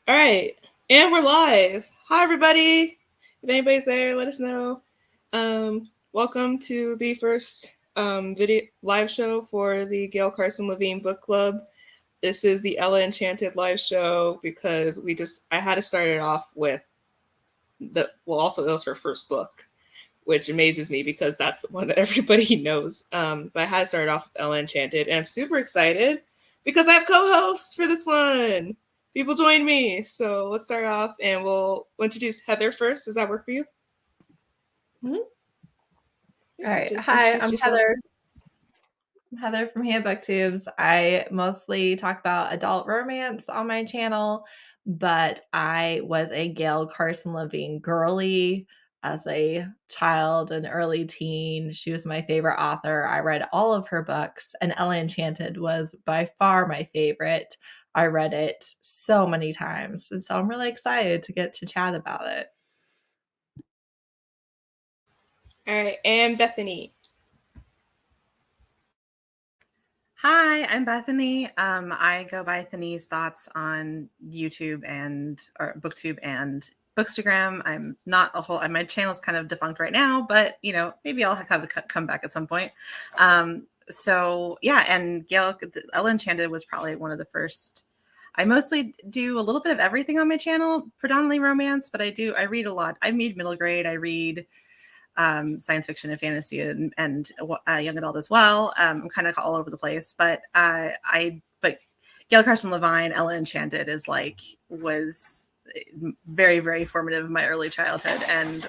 All right, and we're live. Hi, everybody. If anybody's there, let us know. Welcome to the first video live show for the Gail, Carson, Levine book club. This is the Enchanted live show because I had to start it off with also it was her first book, which amazes me because that's the one that everybody knows. But I had to start off with Enchanted, and I'm super excited because I have co-hosts for this one. People join me. So let's start off and we'll introduce Heather first. Does that work for you? Mm-hmm. All right. Hi, I'm Heather. I'm Heather from Hand Booktubes. I mostly talk about adult romance on my channel, but I was a Gail Carson Levine girly as a child and early teen. She was my favorite author. I read all of her books, and Enchanted was by far my favorite. I read it so many times, and so I'm really excited to get to chat about it. All right, and Bethany. Hi, I'm Bethany. I go by Thany's Thoughts on YouTube or BookTube and Bookstagram. I'm not a whole. My channel's kind of defunct right now, but maybe I'll have a come back at some point. So yeah, and Gail, Enchanted was probably one of the first. I mostly do a little bit of everything on my channel, predominantly romance, but I read a lot. I read middle grade. I read science fiction and fantasy and young adult as well. I'm kind of all over the place, but Gail Carson Levine, Enchanted was very, very formative in my early childhood. And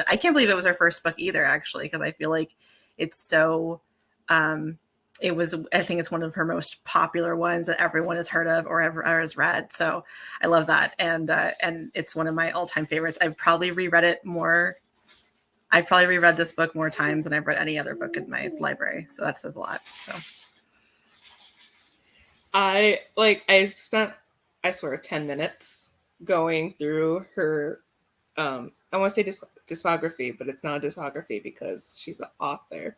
I can't believe it was her first book either, actually, because I feel like it's so, I think it's one of her most popular ones that everyone has heard of or has read. So I love that. And it's one of my all-time favorites. I've probably reread this book more times than I've read any other book in my library. So that says a lot. So I spent 10 minutes going through her I want to say discography, but it's not a discography because she's an author,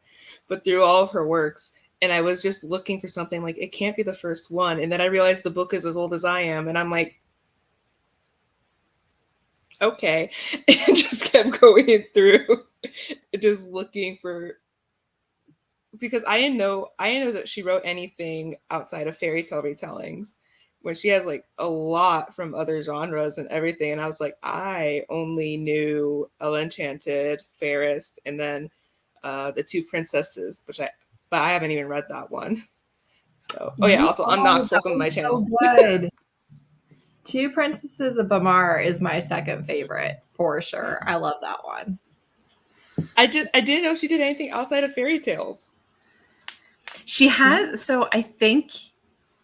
but through all of her works. And I was just looking for something like, it can't be the first one. And then I realized the book is as old as I am. And I'm like, okay. And just kept going through, just looking for, because I know that she wrote anything outside of fairy tale retellings, when she has like a lot from other genres and everything. And I was like, I only knew Enchanted, Fairest, and then the Two Princesses, but I haven't even read that one. So, also, I'm not welcome to my channel. So good. Two Princesses of Bamar is my second favorite for sure. I love that one. I didn't know she did anything outside of fairy tales. She has. So I think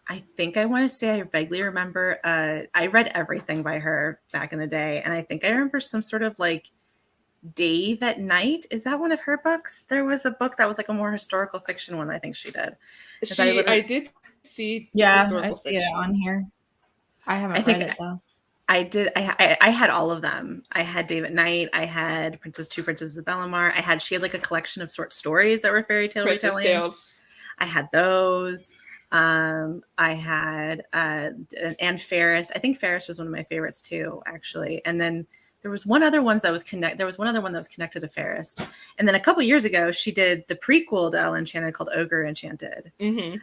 I want to say I vaguely remember. I read everything by her back in the day, and I think I remember some sort of like Dave at Night. Is that one of her books? There was a book that was like a more historical fiction one. I think she did. I did see. Yeah, I see it on here. I haven't read it though. I did. I had all of them. I had Dave at Night. I had Two Princesses of Bellamar. She had like a collection of short stories that were fairy tale retellings. Tales. I had those. I had and Fairest. I think Fairest was one of my favorites too, actually. And then there was one other one that was connected to Fairest. And then a couple years ago, she did the prequel to Enchanted called Ogre Enchanted. Mm-hmm.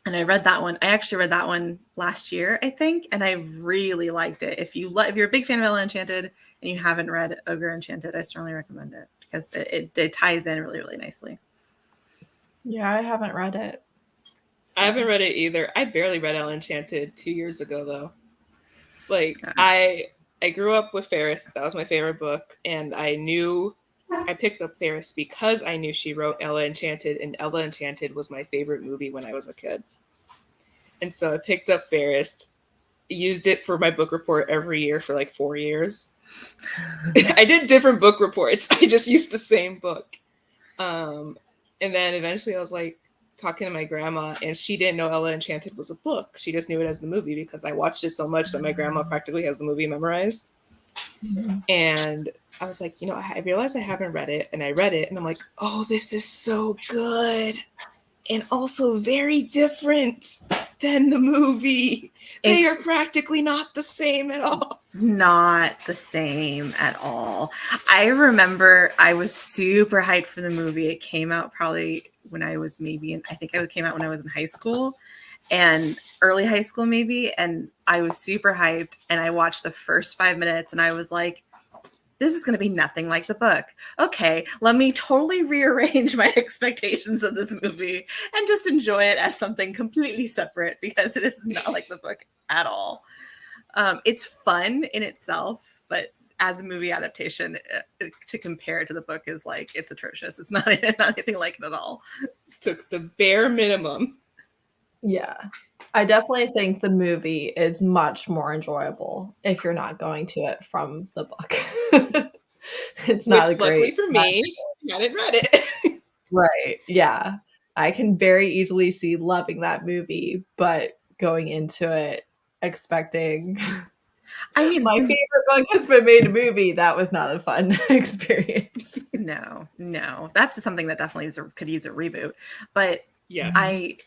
And I read that one. I actually read that one last year, I think, and I really liked it. If you're a big fan of Enchanted and you haven't read Ogre Enchanted, I certainly recommend it because it ties in really, really nicely. Yeah, I haven't read it. So. I haven't read it either. I barely read Enchanted 2 years ago, though. Like, I grew up with Fairest. That was my favorite book, and I picked up Fairest because I knew she wrote Enchanted, and Enchanted was my favorite movie when I was a kid. And so I picked up Fairest, used it for my book report every year for like 4 years. I did different book reports. I just used the same book. And then eventually I was like talking to my grandma, and she didn't know Enchanted was a book. She just knew it as the movie because I watched it so much that my grandma practically has the movie memorized. Mm-hmm. And I was like, I realized I haven't read it, and I read it, and I'm like, oh, this is so good, and also very different. than the movie. They are practically not the same at all. Not the same at all. I remember I was super hyped for the movie. It came out probably when I was I think it came out when I was in high school and early high school maybe. And I was super hyped and I watched the first 5 minutes and I was like, this is going to be nothing like the book. Okay, let me totally rearrange my expectations of this movie and just enjoy it as something completely separate because it is not like the book at all. It's fun in itself, but as a movie adaptation, to compare it to the book is like, it's atrocious. It's not anything like it at all. Took the bare minimum. Yeah. I definitely think the movie is much more enjoyable if you're not going to it from the book. It's not Which, luckily for me, I hadn't read it. Right. Yeah. I can very easily see loving that movie, but going into it expecting I mean, my favorite book has been made a movie. That was not a fun experience. No. That's something that definitely could use a reboot. But yes. I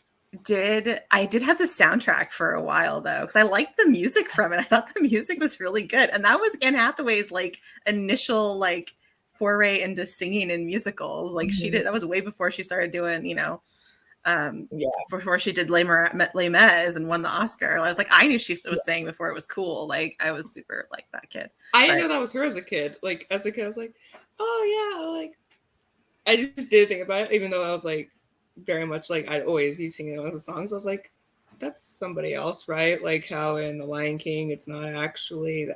did have the soundtrack for a while though, because I liked the music from it. I thought the music was really good. And that was Anne Hathaway's like initial like foray into singing in musicals. Like she did, that was way before she started doing, before she did Les Mis and won the Oscar. I was like, I knew she was saying before it was cool. Like I was super like that kid. I didn't know that was her as a kid. Like as a kid, I was like, oh yeah, like I just didn't think about it, even though I was like very much like I'd always be singing one of the songs. I was like, that's somebody else, right? Like how in The Lion King, it's not actually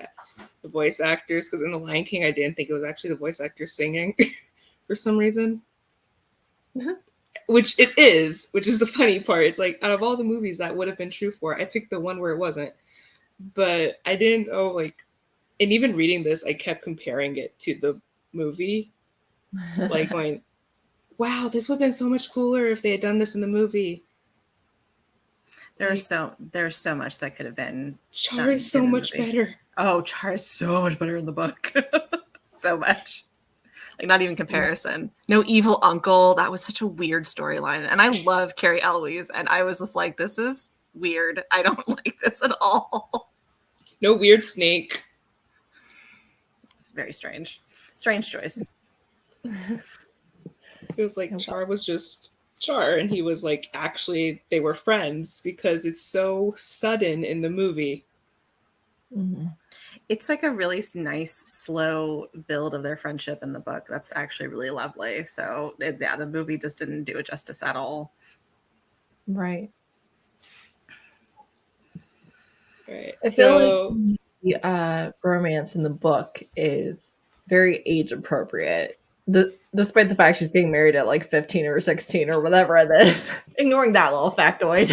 the voice actors, because in The Lion King, I didn't think it was actually the voice actors singing for some reason. Which it is, which is the funny part. It's like out of all the movies that would have been true for, I picked the one where it wasn't. But I didn't know, like, and even reading this, I kept comparing it to the movie. Like going, wow, this would have been so much cooler if they had done this in the movie. There's so much that could have been. Char is so much better. Oh, Char is so much better in the book. So much. Like not even comparison. No evil uncle. That was such a weird storyline. And I love Carrie Eloise. And I was just like, this is weird. I don't like this at all. No weird snake. It's very strange. Strange choice. It was like Char was just Char. And he was like, actually, they were friends because it's so sudden in the movie. Mm-hmm. It's like a really nice, slow build of their friendship in the book. That's actually really lovely. So, the movie just didn't do it justice at all. Right. I feel like the romance in the book is very age appropriate. Despite the fact she's getting married at like 15 or 16 or whatever it is, ignoring that little factoid.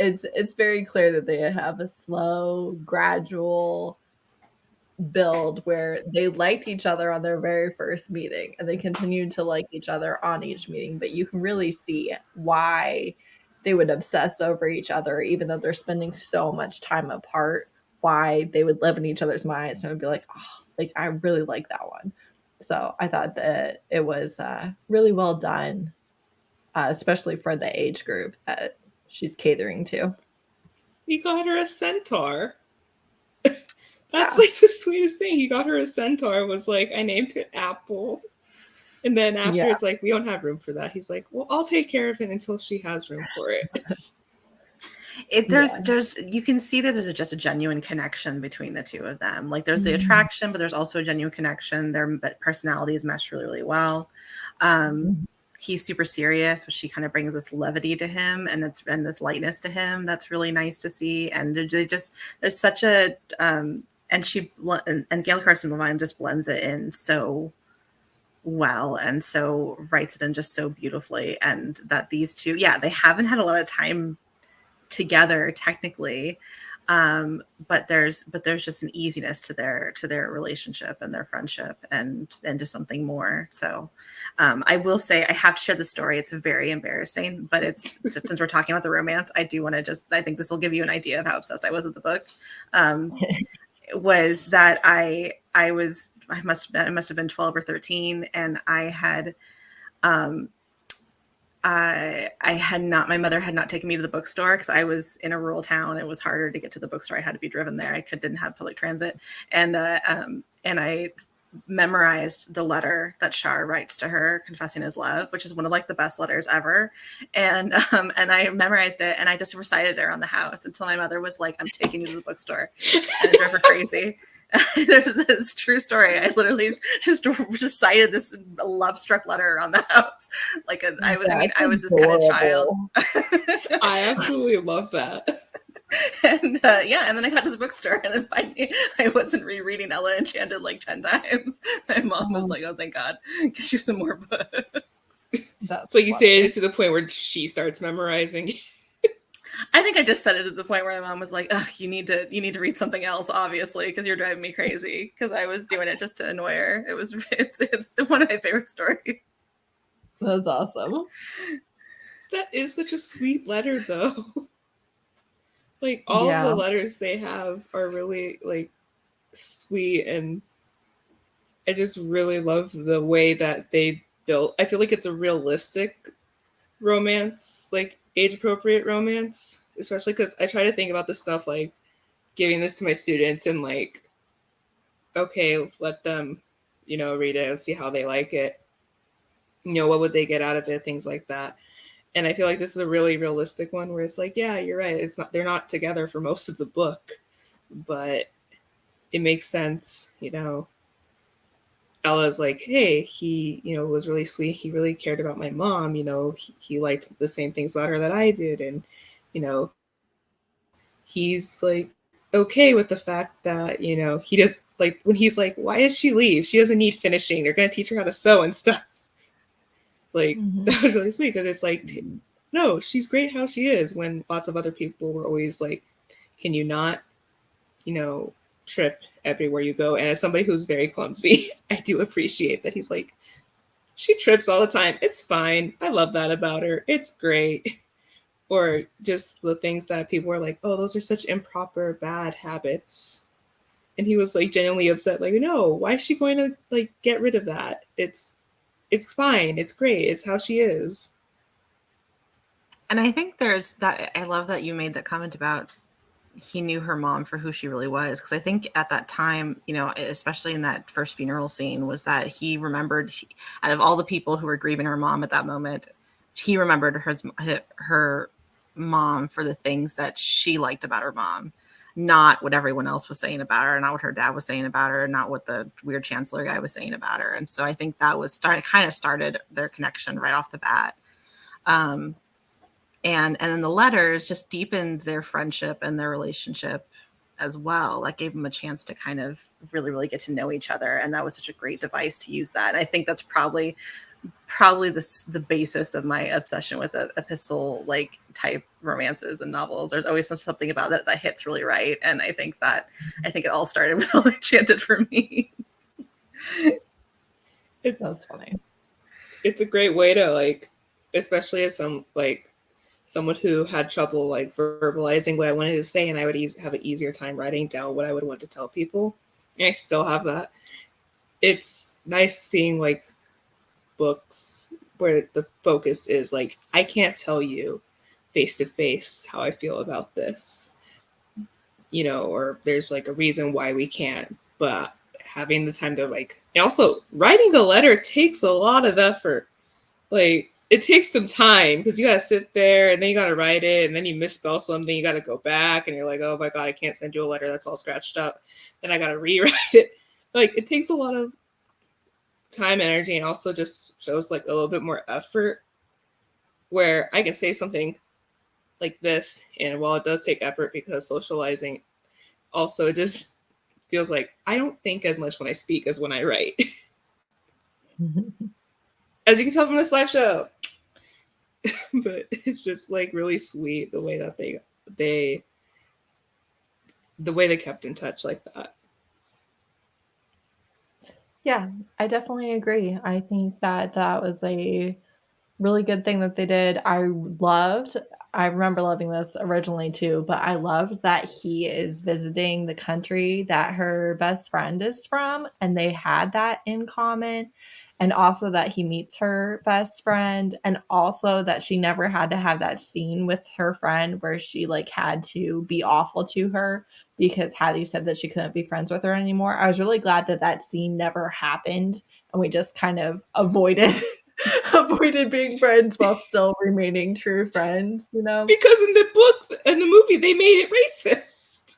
It's very clear that they have a slow, gradual build where they liked each other on their very first meeting and they continued to like each other on each meeting, but you can really see why they would obsess over each other, even though they're spending so much time apart, why they would live in each other's minds and would be like, oh, like I really like that one. So I thought that it was really well done, especially for the age group that she's catering to. He got her a centaur. That's like the sweetest thing. He got her a centaur, was like, I named it Apple. And then after it's like, we don't have room for that. He's like, well, I'll take care of it until she has room for it. There's you can see that there's just a genuine connection between the two of them. Like there's the attraction, but there's also a genuine connection. Their personalities mesh really, really well. He's super serious, but she kind of brings this levity to him and this lightness to him. That's really nice to see. And there's such a and Gail Carson Levine just blends it in so well and so writes it in just so beautifully. And that these two, they haven't had a lot of time together technically, but there's just an easiness to their relationship and their friendship and to something more. So I will say I have to share the story. It's very embarrassing, but it's since we're talking about the romance, I do want to I think this will give you an idea of how obsessed I was with the book. Was that I must have been 12 or 13, and I had I had not, my mother had not taken me to the bookstore because I was in a rural town. It was harder to get to the bookstore. I had to be driven there. Didn't have public transit. And I memorized the letter that Shar writes to her confessing his love, which is one of like the best letters ever. And I memorized it and I just recited it around the house until my mother was like, I'm taking you to the bookstore. And it drove her crazy. There's this true story. I literally just cited this love-struck letter around the house. Like I was this kind of child. I absolutely love that. And and then I got to the bookstore and then finally I wasn't rereading Ella Enchanted like 10 times. My mom was like, oh, thank God, get you some more books. That's so you say it to the point where she starts memorizing. I think I just said it at the point where my mom was like, "Ugh, you need to read something else, obviously, because you're driving me crazy." Because I was doing it just to annoy her. It's one of my favorite stories. That's awesome. That is such a sweet letter, though. Like all of the letters they have are really like sweet, and I just really love the way that they built. I feel like it's a realistic romance, like age appropriate romance, especially because I try to think about this stuff like giving this to my students and like, okay, let them, read it and see how they like it. What would they get out of it? Things like that. And I feel like this is a really realistic one where it's like, yeah, you're right. They're not together for most of the book, but it makes sense, Ella's like, hey, he, was really sweet. He really cared about my mom. He liked the same things about her that I did. And, he's like, okay with the fact that, he does like when he's like, why does she leave? She doesn't need finishing. They're going to teach her how to sew and stuff. Like, that was really sweet because it's like, no, she's great how she is, when lots of other people were always like, can you not, trip everywhere you go? And as somebody who's very clumsy, I do appreciate that he's like, she trips all the time. It's fine. I love that about her. It's great. Or just the things that people were like, oh, those are such improper, bad habits. And he was like genuinely upset, like, no, why is she going to like get rid of that? It's fine. It's great. It's how she is. And I think there's that. I love that you made that comment about he knew her mom for who she really was. Because I think at that time, especially in that first funeral scene, was that he remembered, out of all the people who were grieving her mom at that moment, he remembered her mom for the things that she liked about her mom, not what everyone else was saying about her, not what her dad was saying about her, not what the weird chancellor guy was saying about her. And so I think that was started their connection right off the bat. And then the letters just deepened their friendship and their relationship as well. That gave them a chance to kind of really, really get to know each other. And that was such a great device to use that. And I think that's probably the basis of my obsession with epistle like type romances and novels. There's always something about that hits really right. And I think it all started with Enchanted for me. That's funny. It's a great way to like, especially as someone who had trouble like verbalizing what I wanted to say, and I would have an easier time writing down what I would want to tell people. And I still have that. It's nice seeing like books where the focus is like, I can't tell you face to face how I feel about this, or there's like a reason why we can't, but having the time to like, and also writing a letter takes a lot of effort. Like, it takes some time because you got to sit there and then you got to write it, and then you misspell something. You got to go back and you're like, oh my God, I can't send you a letter that's all scratched up. Then I got to rewrite it. Like, it takes a lot of time, energy, and also just shows like a little bit more effort, where I can say something like this. And while it does take effort because socializing, also it just feels like I don't think as much when I speak as when I write. As you can tell from this live show. But it's just like really sweet the way that they kept in touch like that. Yeah, I definitely agree. I think that was a really good thing that they did. I loved I remember loving this originally too, but I loved that he is visiting the country that her best friend is from, and they had that in common. And also that he meets her best friend, and also that she never had to have that scene with her friend where she like had to be awful to her because Hattie said that she couldn't be friends with her anymore. I was really glad that that scene never happened and we just kind of avoided being friends while still remaining true friends, you know? Because in the movie, they made it racist.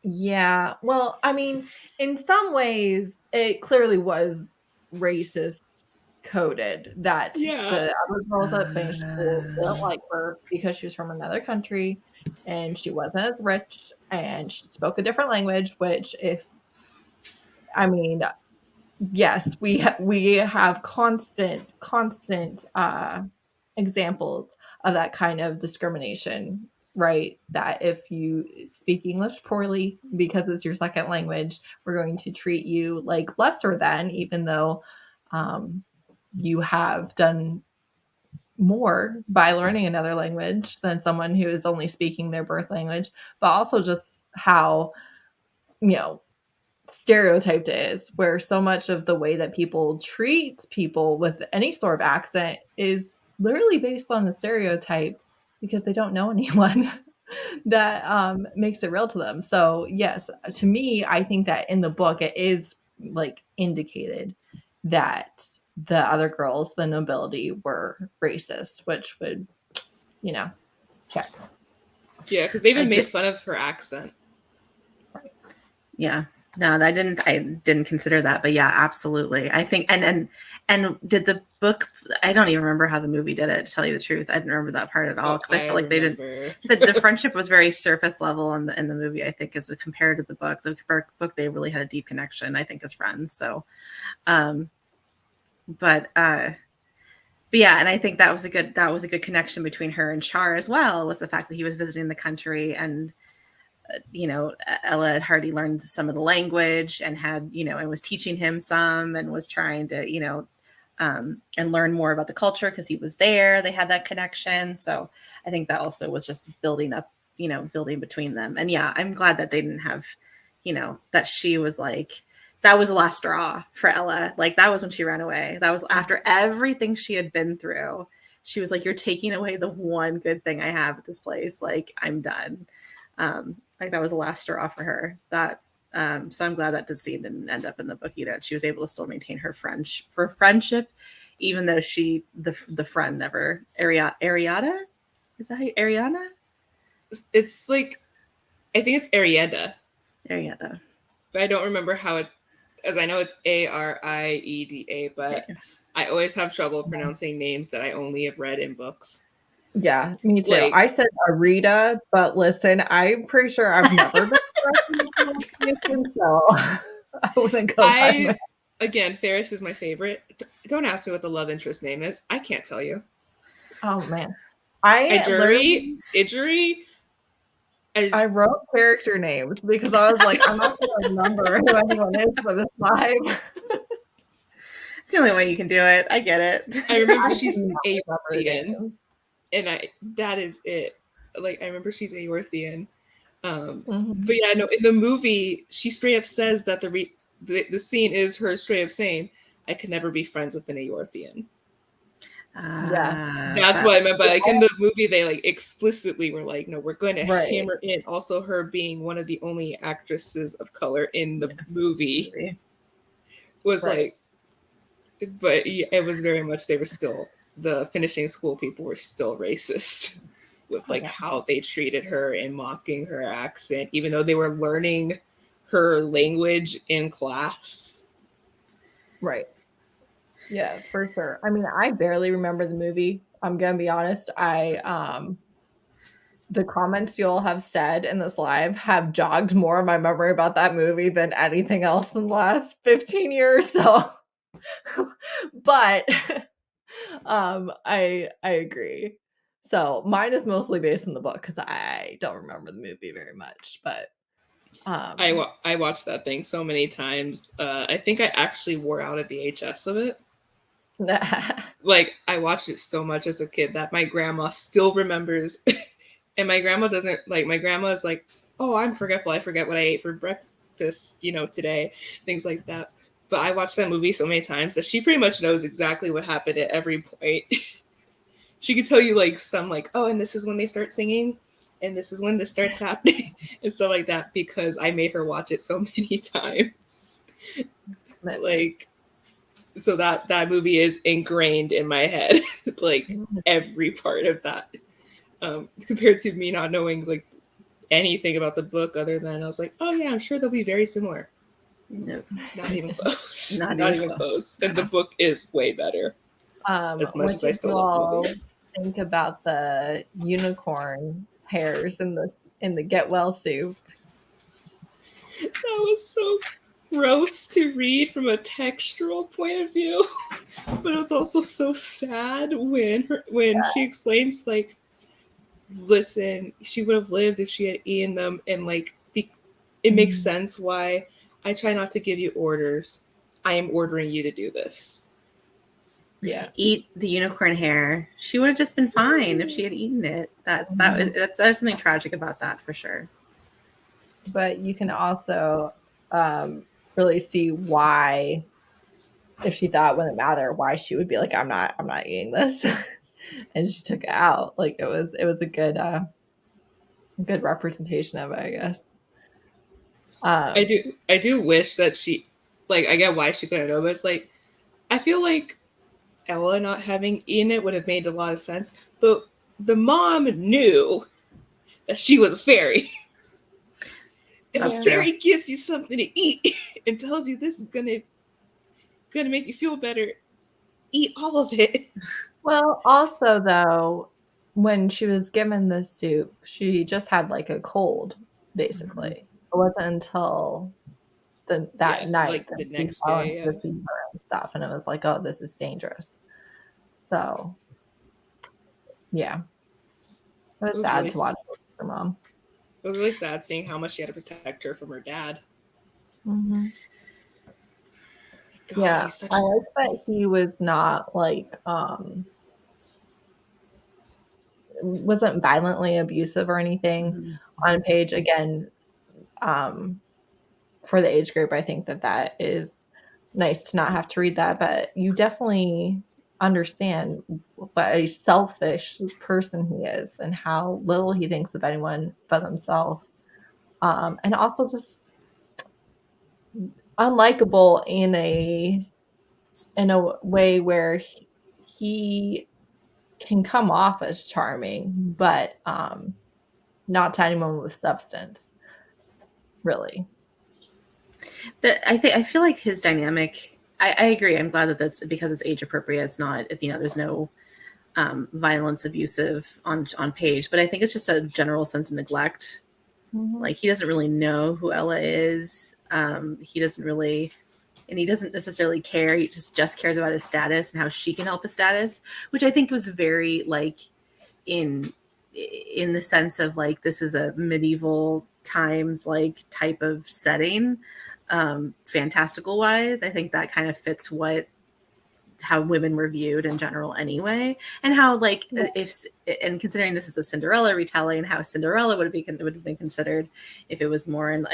Yeah. Well, I mean, in some ways, it clearly was racist coded that the other girls that finished school didn't like her because she was from another country and she wasn't as rich and she spoke a different language, which I mean, yes, we have constant examples of that kind of discrimination, right? That if you speak English poorly because it's your second language, we're going to treat you like lesser than, even though you have done more by learning another language than someone who is only speaking their birth language, but also just how, you know, stereotyped it is, where so much of the way that people treat people with any sort of accent is literally based on a stereotype because they don't know anyone that makes it real to them. So yes, to me, I think that in the book it is like indicated that the other girls, the nobility, were racist, which would, you know, check. Yeah, because they even made fun of her accent. Right. Yeah. No, I didn't consider that, but yeah, absolutely. I think, and did the book, I don't even remember how the movie did it, to tell you the truth. I didn't remember that part at all, because I felt like they didn't, the friendship was very surface level in the movie, I think, as compared to the book. The book, they really had a deep connection, I think, as friends. So, but yeah, and I think that was a good connection between her and Char as well, was the fact that he was visiting the country, and you know, Ella had already learned some of the language and had, you know, and was teaching him some and was trying to, you know, and learn more about the culture because he was there. They had that connection. So I think that also was just building up, you know, building between them. And yeah, I'm glad that they didn't have, you know, that she was like, that was the last straw for Ella. Like that was when she ran away. That was after everything she had been through. She was like, you're taking away the one good thing I have at this place. Like, I'm done. Like that was the last straw for her. That so I'm glad that the scene didn't end up in the book either. She was able to still maintain her friendship, even though the friend never Ariada? Is that how Ariana? It's like, I think it's Arietta. Arietta. But I don't remember how it's, as I know it's Arieda, but I always have trouble pronouncing names that I only have read in books. Yeah, me too. Like, I said Arita, but listen, I'm pretty sure I've never been pronunciation, so I wouldn't go. Again, Ferris is my favorite. Don't ask me what the love interest name is. I can't tell you. Oh man, Iduri. I wrote character names because I was like, I'm not going to remember who anyone is for this live. It's the only way you can do it. I get it. I remember she's Aworthian, and that is it. Like, I remember she's Aworthian. But yeah, no, in the movie, she straight up says that the scene is her straight up saying, I could never be friends with an Aorthian. Yeah. That's what I meant. But like in the movie, they like explicitly were like, no, we're going to hammer in also her being one of the only actresses of color in the movie. Was like, but it was very much, they were still, the finishing school people were still racist with like how they treated her and mocking her accent, even though they were learning her language in class. Right. Yeah, for sure. I mean, I barely remember the movie. I'm gonna be honest. The comments you'll have said in this live have jogged more of my memory about that movie than anything else in the last 15 years. So, but I agree. So mine is mostly based on the book because I don't remember the movie very much. But I watched that thing so many times. I think I actually wore out a VHS of it. Like, I watched it so much as a kid that my grandma still remembers. And my grandma doesn't, like, my grandma is like, oh, I'm forgetful. I forget what I ate for breakfast, today, things like that. But I watched that movie so many times that she pretty much knows exactly what happened at every point. She could tell you, like, some, like, oh, and this is when they start singing, and this is when this starts happening, and stuff like that, because I made her watch it so many times. Like, so that movie is ingrained in my head, like every part of that. Compared to me not knowing like anything about the book other than I was like, oh yeah, I'm sure they'll be very similar. Nope. Not even close. Not even close. And the book is way better. As much as I still love the movie. Think about the unicorn hairs in the get well soup. That was so gross to read from a textural point of view, but it was also so sad when she explains, like, listen, she would have lived if she had eaten them, and like it makes sense why I try not to give you orders. I am ordering you to do this. Yeah, eat the unicorn hair. She would have just been fine if she had eaten it. There's something tragic about that for sure. But you can also really see why, if she thought it wouldn't matter, why she would be like, I'm not eating this. And she took it out. Like it was a good representation of it, I guess. I do wish that she, like, I get why she couldn't know, but it's like, I feel like Ella not having eaten it would have made a lot of sense, but the mom knew that she was a fairy. If a fairy gives you something to eat and tells you this is gonna make you feel better, eat all of it. Well, also though, when she was given the soup, she just had like a cold, basically. It wasn't until that night like that the she next fell day, into the fever and stuff, and it was like, oh, this is dangerous. So, yeah, it was sad really to watch her mom. It was really sad seeing how much she had to protect her from her dad. Mm-hmm. God, yeah, I like that he was not like wasn't violently abusive or anything on page. Again, for the age group, I think that is nice to not have to read that, but you definitely understand what a selfish person he is and how little he thinks of anyone but himself. And also just unlikable in a way where he can come off as charming, but not to anyone with substance, really. I feel like his dynamic, I agree. I'm glad that that's because it's age appropriate. It's not, there's no violence abusive on page, but I think it's just a general sense of neglect. Like he doesn't really know who Ella is. He doesn't really, and he doesn't necessarily care. He just cares about his status and how she can help his status, which I think was very like in the sense of like, this is a medieval times like type of setting. Fantastical wise, I think that kind of fits how women were viewed in general anyway, and how like and considering this is a Cinderella retelling, how Cinderella would have been considered if it was more in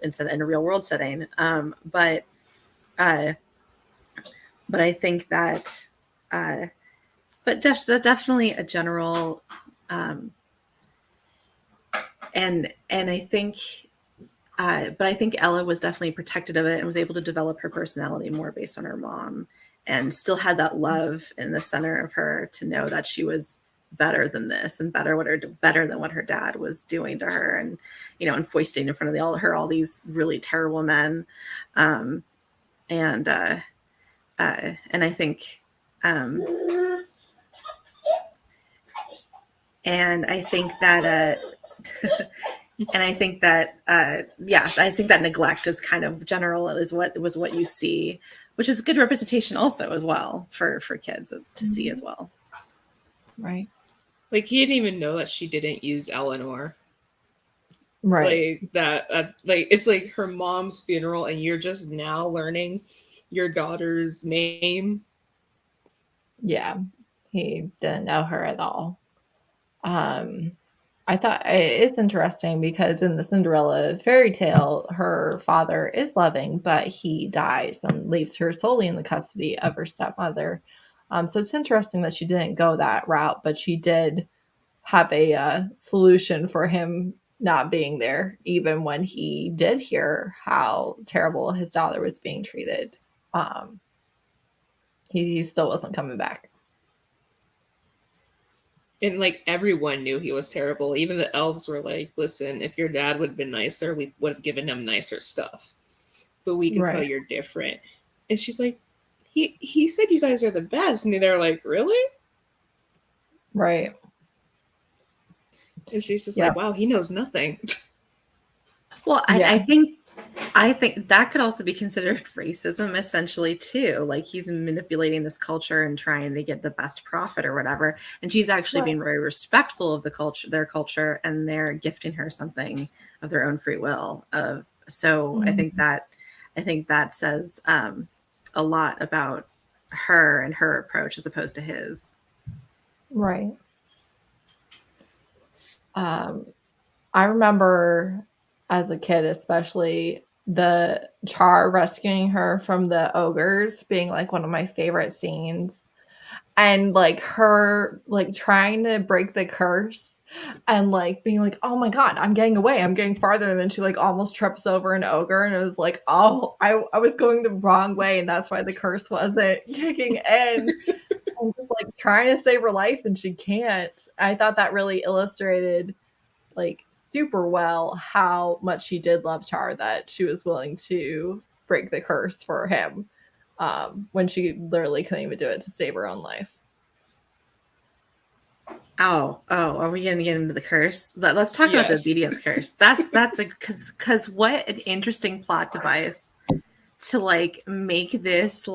instead in a real world setting. But I think that but definitely a general and I think but I think Ella was definitely protected of it and was able to develop her personality more based on her mom, and still had that love in the center of her to know that she was better than this and better than what her dad was doing to her, and and foisting in front of all these really terrible men, and I think and I think that and I think that I think that neglect is kind of general, is what you see, which is good representation also as well for kids to see as well. Right. Like he didn't even know that she didn't use Eleanor. Right. Like that like it's like her mom's funeral and you're just now learning your daughter's name. Yeah, he didn't know her at all. I thought it's interesting because in the Cinderella fairy tale, her father is loving, but he dies and leaves her solely in the custody of her stepmother. So it's interesting that she didn't go that route, but she did have a solution for him not being there, even when he did hear how terrible his daughter was being treated. He still wasn't coming back. And like everyone knew he was terrible. Even the elves were like, "Listen, if your dad would have been nicer, we would have given him nicer stuff. But we can tell you're different." And she's like, "He said you guys are the best," and they're like, "Really?" Right. And she's just like, "Wow, he knows nothing." Well, I think that could also be considered racism essentially too. Like he's manipulating this culture and trying to get the best profit or whatever. And she's actually being very respectful of their culture, and they're gifting her something of their own free will. I think that says a lot about her and her approach as opposed to his. Right. I remember as a kid, especially the Char rescuing her from the ogres being like one of my favorite scenes. And like her like trying to break the curse and like being like, oh my God, I'm getting away. I'm getting farther. And then she like almost trips over an ogre. And it was like, oh, I was going the wrong way. And that's why the curse wasn't kicking in. And just like trying to save her life and she can't. I thought that really illustrated like super well how much she did love Char, that she was willing to break the curse for him when she literally couldn't even do it to save her own life. Are we going to get into the curse? Let's talk about the obedience curse. That's because what an interesting plot device to like make this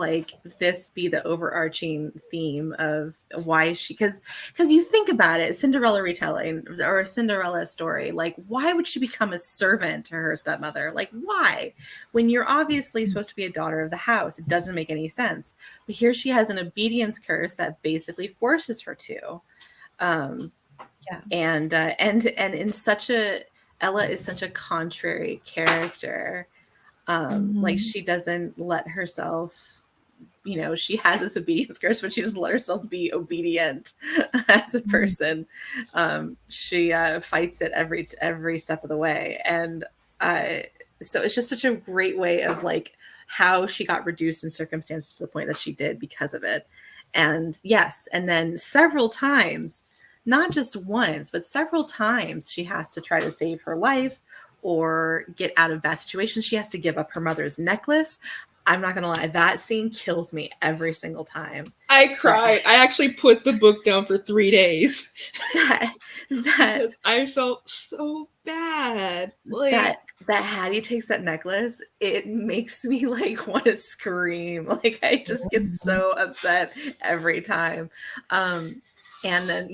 be the overarching theme of why because you think about it, Cinderella retelling or a Cinderella story, like why would she become a servant to her stepmother? Like why, when you're obviously supposed to be a daughter of the house? It doesn't make any sense. But here she has an obedience curse that basically forces her to. And in such a Ella is such a contrary character. Like she doesn't let herself, she has this obedience curse, but she doesn't let herself be obedient as a person. She fights it every step of the way. And so it's just such a great way of like how she got reduced in circumstances to the point that she did because of it. And yes, and then several times, not just once, but several times she has to try to save her life or get out of bad situations. She has to give up her mother's necklace. I'm not gonna lie, that scene kills me every single time. I cried. I actually put the book down for 3 days. Because I felt so bad. Like that Hattie takes that necklace, it makes me like want to scream. Like I just get so upset every time. And then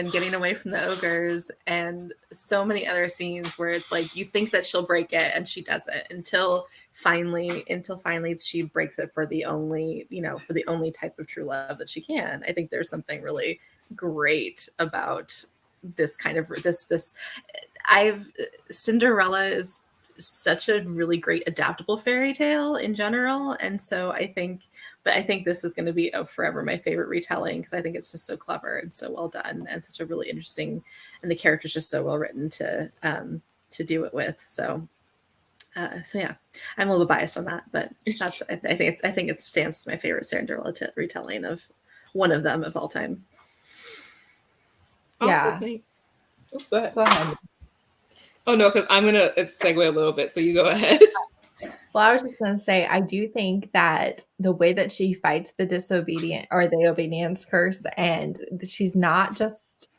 getting away from the ogres and so many other scenes where it's like you think that she'll break it and she doesn't until finally she breaks it for the only type of true love that she can. I think there's something really great about this kind of Cinderella is such a really great adaptable fairy tale in general. And so I think this is going to be forever my favorite retelling because I think it's just so clever and so well done and such a really interesting, and the character's just so well written to do it with. So yeah, I'm a little biased on that, but that's I think it stands as my favorite Cinderella retelling of one of them of all time. Yeah. Go ahead. Oh no, because I'm gonna segue a little bit, so you go ahead. Well, I was just gonna say, I do think that the way that she fights the disobedient or the obedience curse, and she's not just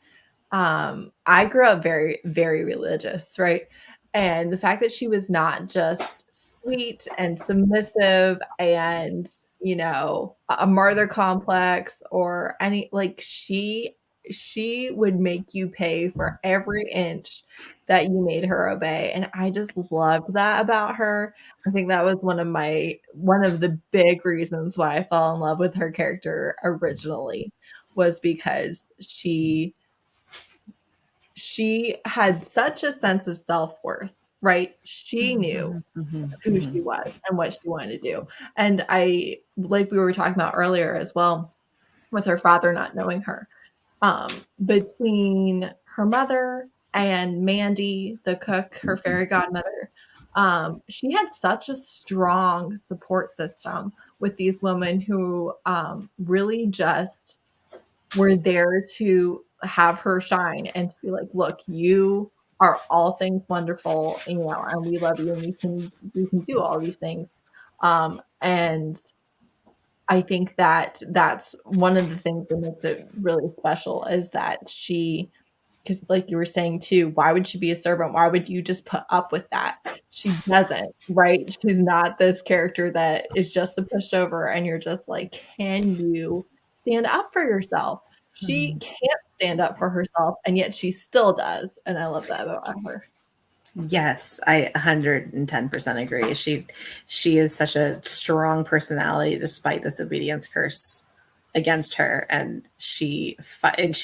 I grew up very, very religious, right? And the fact that she was not just sweet and submissive and, a mother complex or any, like she she would make you pay for every inch that you made her obey. And I just loved that about her. I think that was one of the big reasons why I fell in love with her character originally, was because she had such a sense of self-worth, right? She knew who she was and what she wanted to do. And I, like we were talking about earlier as well, with her father not knowing her, between her mother and Mandy, the cook, her fairy godmother, she had such a strong support system with these women who really just were there to have her shine and to be like, look, you are all things wonderful, and, and we love you, and you can do all these things. And I think that that's one of the things that makes it really special, is that she, because like you were saying too, why would she be a servant? Why would you just put up with that? She doesn't, right? She's not this character that is just a pushover and you're just like, can you stand up for yourself? She can't stand up for herself, and yet she still does. And I love that about her. Yes, I 110% agree. She is such a strong personality despite this obedience curse against her, and she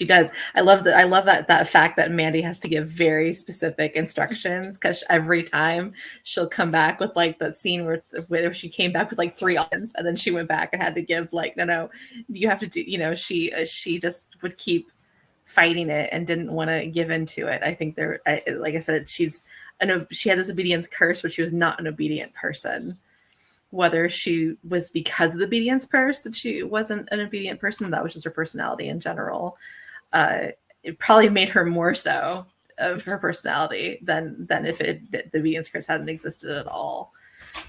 does. I love that fact that Mandy has to give very specific instructions, because every time she'll come back with like the scene where she came back with like 3 options, and then she went back and had to give like, no, you have to do, she just would keep fighting it and didn't want to give into it. I think like I said, she had this obedience curse, but she was not an obedient person. Whether she was because of the obedience curse that she wasn't an obedient person, that was just her personality in general. It probably made her more so of her personality than if the obedience curse hadn't existed at all.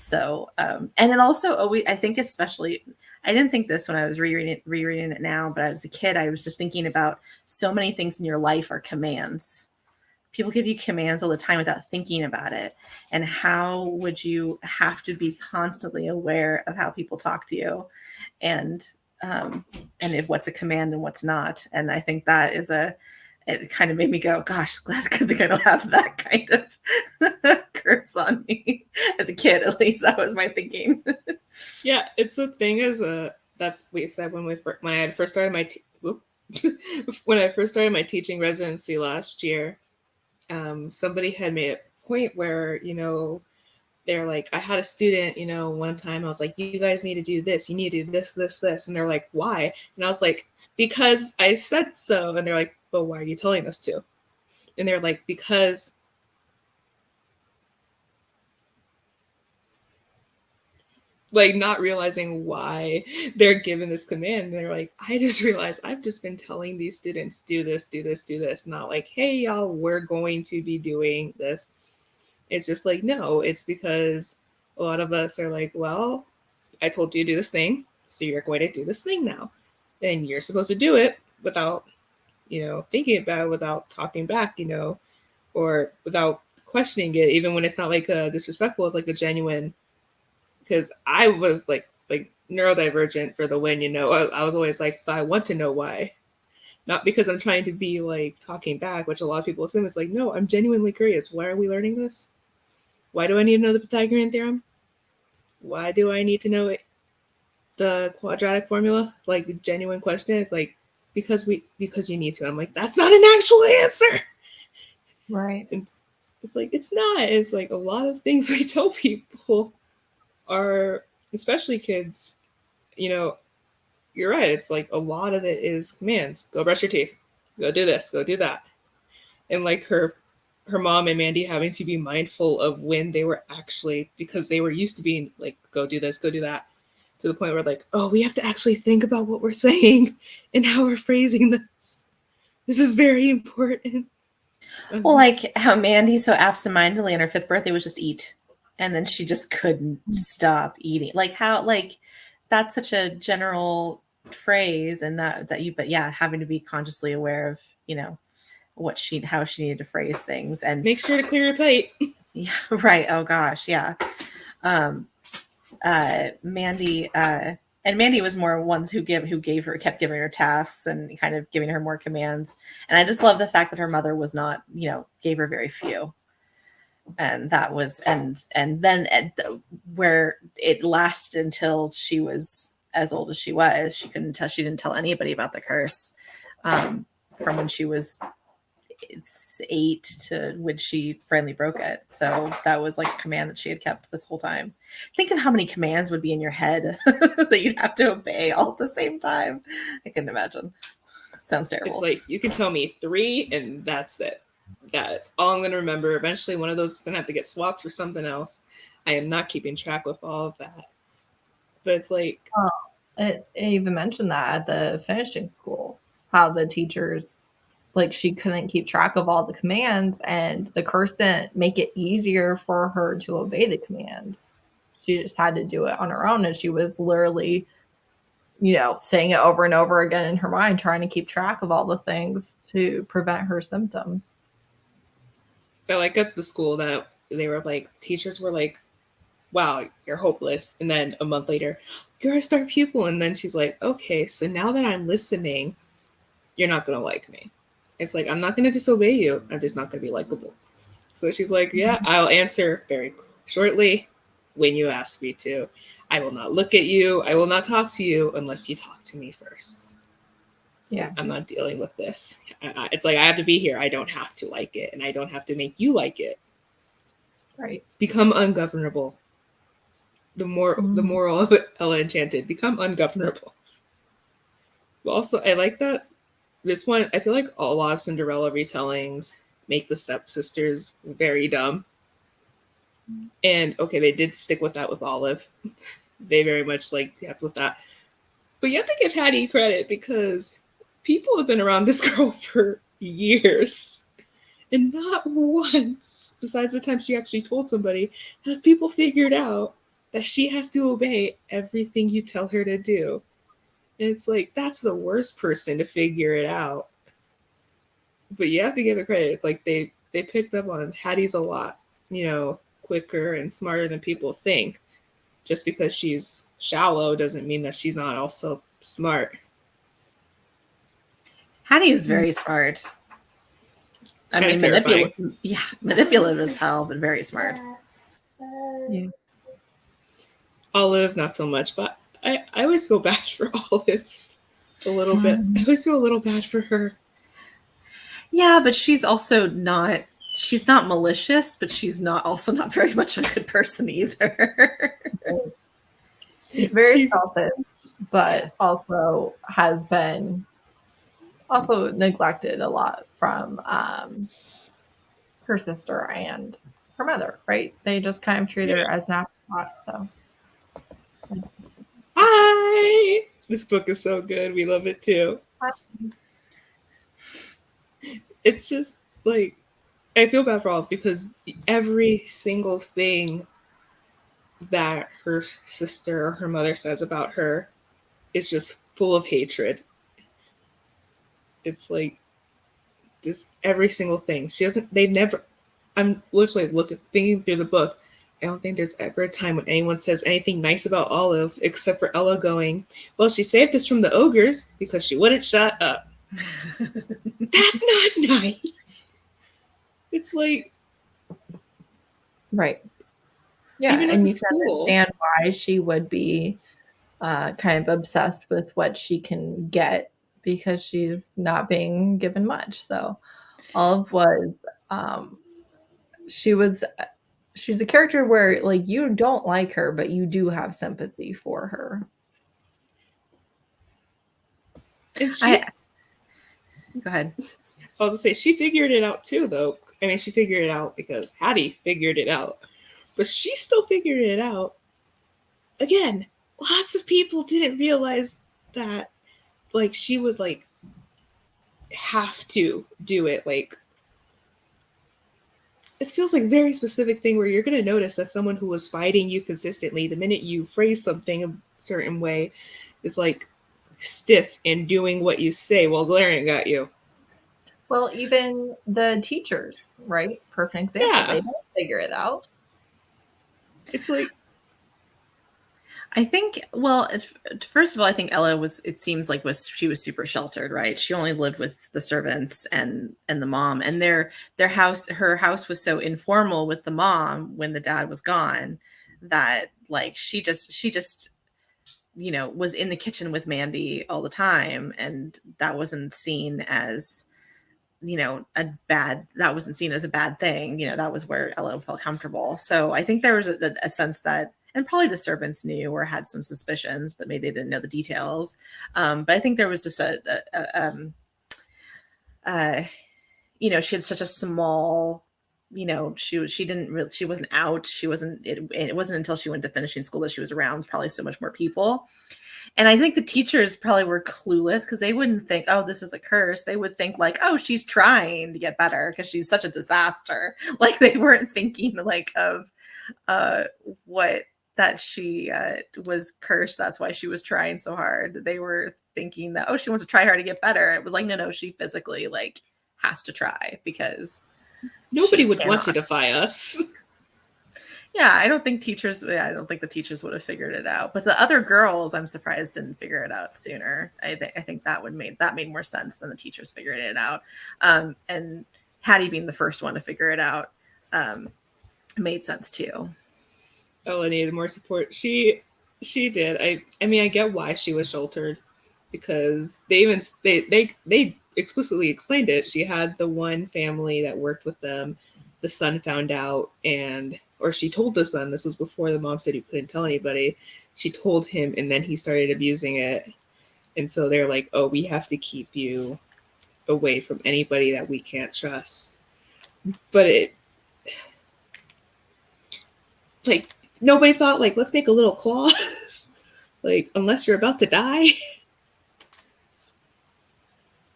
So, and then also always, I think especially, I didn't think this when I was rereading it now, but as a kid, I was just thinking about so many things in your life are commands. People give you commands all the time without thinking about it. And how would you have to be constantly aware of how people talk to you, and if what's a command and what's not. And I think that is it kind of made me go, gosh, glad because I don't have that kind of curse on me. As a kid, at least, that was my thinking. Yeah, it's a thing that we said when I first started my when I first started my teaching residency last year. Somebody had made a point where, they're like, I had a student, one time I was like, you guys need to do this. You need to do this, this, this. And they're like, why? And I was like, because I said so. And they're like, but why are you telling us to? And they're like, because like not realizing why they're given this command. And they're like, I just realized I've just been telling these students, do this, do this, do this. Not like, hey, y'all, we're going to be doing this. It's just like, no, it's because a lot of us are like, well, I told you to do this thing, so you're going to do this thing now. And you're supposed to do it without, thinking about it, without talking back, or without questioning it, even when it's not like disrespectful, it's like a genuine. Because I was like neurodivergent for the win, I was always like, but I want to know why. Not because I'm trying to be like talking back, which a lot of people assume. It's like, no, I'm genuinely curious. Why are we learning this? Why do I need to know the Pythagorean theorem? Why do I need to know the quadratic formula? Like, the genuine question is like, because you need to. I'm like, that's not an actual answer. Right. It's like, it's not. It's like a lot of things we tell people are, especially kids, you're right. It's like a lot of it is commands. Go brush your teeth. Go do this. Go do that. And like her mom and Mandy having to be mindful of when they were actually, because they were used to being like, go do this, go do that, to the point where like, oh, we have to actually think about what we're saying and how we're phrasing this. This is very important. Well, like how Mandy so absentmindedly on her 5th birthday was just eat. And then she just couldn't stop eating. Like how, like that's such a general phrase, and but yeah, having to be consciously aware of, how she needed to phrase things, and make sure to clear your plate. Yeah, right. Oh gosh, yeah. Mandy, And Mandy was more ones who kept giving her tasks and kind of giving her more commands. And I just love the fact that her mother was not, gave her very few. And that was, and then where it lasted until she was as old as she was, she didn't tell anybody about the curse from when she was 8 to when she finally broke it. So that was like a command that she had kept this whole time. Think of how many commands would be in your head that you'd have to obey all at the same time. I couldn't imagine. Sounds terrible. It's like, you can tell me 3 and that's it. That's all I'm going to remember. Eventually one of those is going to have to get swapped for something else. I am not keeping track with all of that. But it's like... It even mentioned that at the finishing school, how the teachers, like, she couldn't keep track of all the commands, and the curse didn't make it easier for her to obey the commands. She just had to do it on her own, and she was literally, saying it over and over again in her mind, trying to keep track of all the things to prevent her symptoms. I like at the school that they were like, teachers were like, wow, you're hopeless. And then a month later, you're a star pupil. And then she's like, okay, so now that I'm listening, you're not going to like me. It's like, I'm not going to disobey you. I'm just not going to be likable. So she's like, yeah, I'll answer very shortly when you ask me to. I will not look at you. I will not talk to you unless you talk to me first. So yeah. I'm not dealing with this. It's like, I have to be here. I don't have to like it. And I don't have to make you like it. Right. Become ungovernable. The moral of Ella Enchanted, become ungovernable. But also, I like that this one, I feel like a lot of Cinderella retellings make the stepsisters very dumb. And okay, they did stick with that with Olive. They very much kept with that. But you have to give Hattie credit because people have been around this girl for years. And not once, besides the time she actually told somebody, have people figured out that she has to obey everything you tell her to do. And it's like, that's the worst person to figure it out. But you have to give it credit. It's like they picked up on Hattie's a lot, quicker and smarter than people think. Just because she's shallow doesn't mean that she's not also smart. Hattie is very smart. I mean, manipulative as hell, but very smart. Yeah. Olive, not so much, but I always feel bad for Olive a little bit. I always feel a little bad for her. Yeah, but she's also not malicious, but she's not very much a good person either. She's very selfish, but also has been neglected a lot from her sister and her mother, right? They just kind of treat her as an afterthought. So, hi! This book is so good. We love it too. It's just like, I feel bad for Olive because every single thing that her sister or her mother says about her is just full of hatred. It's like, just every single thing. I'm literally thinking through the book. I don't think there's ever a time when anyone says anything nice about Olive except for Ella going, well, she saved us from the ogres because she wouldn't shut up. That's not nice. It's like... Right. Yeah, and you can understand why she would be kind of obsessed with what she can get because she's not being given much. So Olive was, she's a character where you don't like her, but you do have sympathy for her. And go ahead. I was gonna say, she figured it out too, though. I mean, she figured it out because Hattie figured it out. But she still figured it out. Again, lots of people didn't realize that, she would, have to do it. It feels like a very specific thing where you're going to notice that someone who was fighting you consistently, the minute you phrase something a certain way, is, stiff and doing what you say while glaring at you. Well, even the teachers, right? Perfect example. Yeah. They don't figure it out. It's like... I think, well, first of all, I think Ella it seems like she was super sheltered, right? She only lived with the servants and the mom, and her house was so informal with the mom when the dad was gone that like she just was in the kitchen with Mandy all the time, and that wasn't seen as that wasn't seen as a bad thing. That was where Ella felt comfortable. So I think there was a sense that, and probably the servants knew or had some suspicions, but maybe they didn't know the details. But I think there was just she had such a small, she wasn't out. It wasn't until she went to finishing school that she was around probably so much more people. And I think the teachers probably were clueless because they wouldn't think, oh, this is a curse. They would think like, oh, she's trying to get better because she's such a disaster. Like they weren't thinking like of what that she was cursed. That's why she was trying so hard. They were thinking that, oh, she wants to try hard to get better. It was like, no, she physically like has to try because nobody would want to defy us. Yeah, I don't think the teachers would have figured it out. But the other girls, I'm surprised didn't figure it out sooner. I think that made more sense than the teachers figuring it out. And Hattie being the first one to figure it out made sense too. Ella needed more support. She did. I mean, I get why she was sheltered because they explicitly explained it. She had the one family that worked with them. The son found out or she told the son, this was before the mom said he couldn't tell anybody. She told him and then he started abusing it. And so they're like, oh, we have to keep you away from anybody that we can't trust. But like nobody thought like, let's make a little clause. Like, unless you're about to die.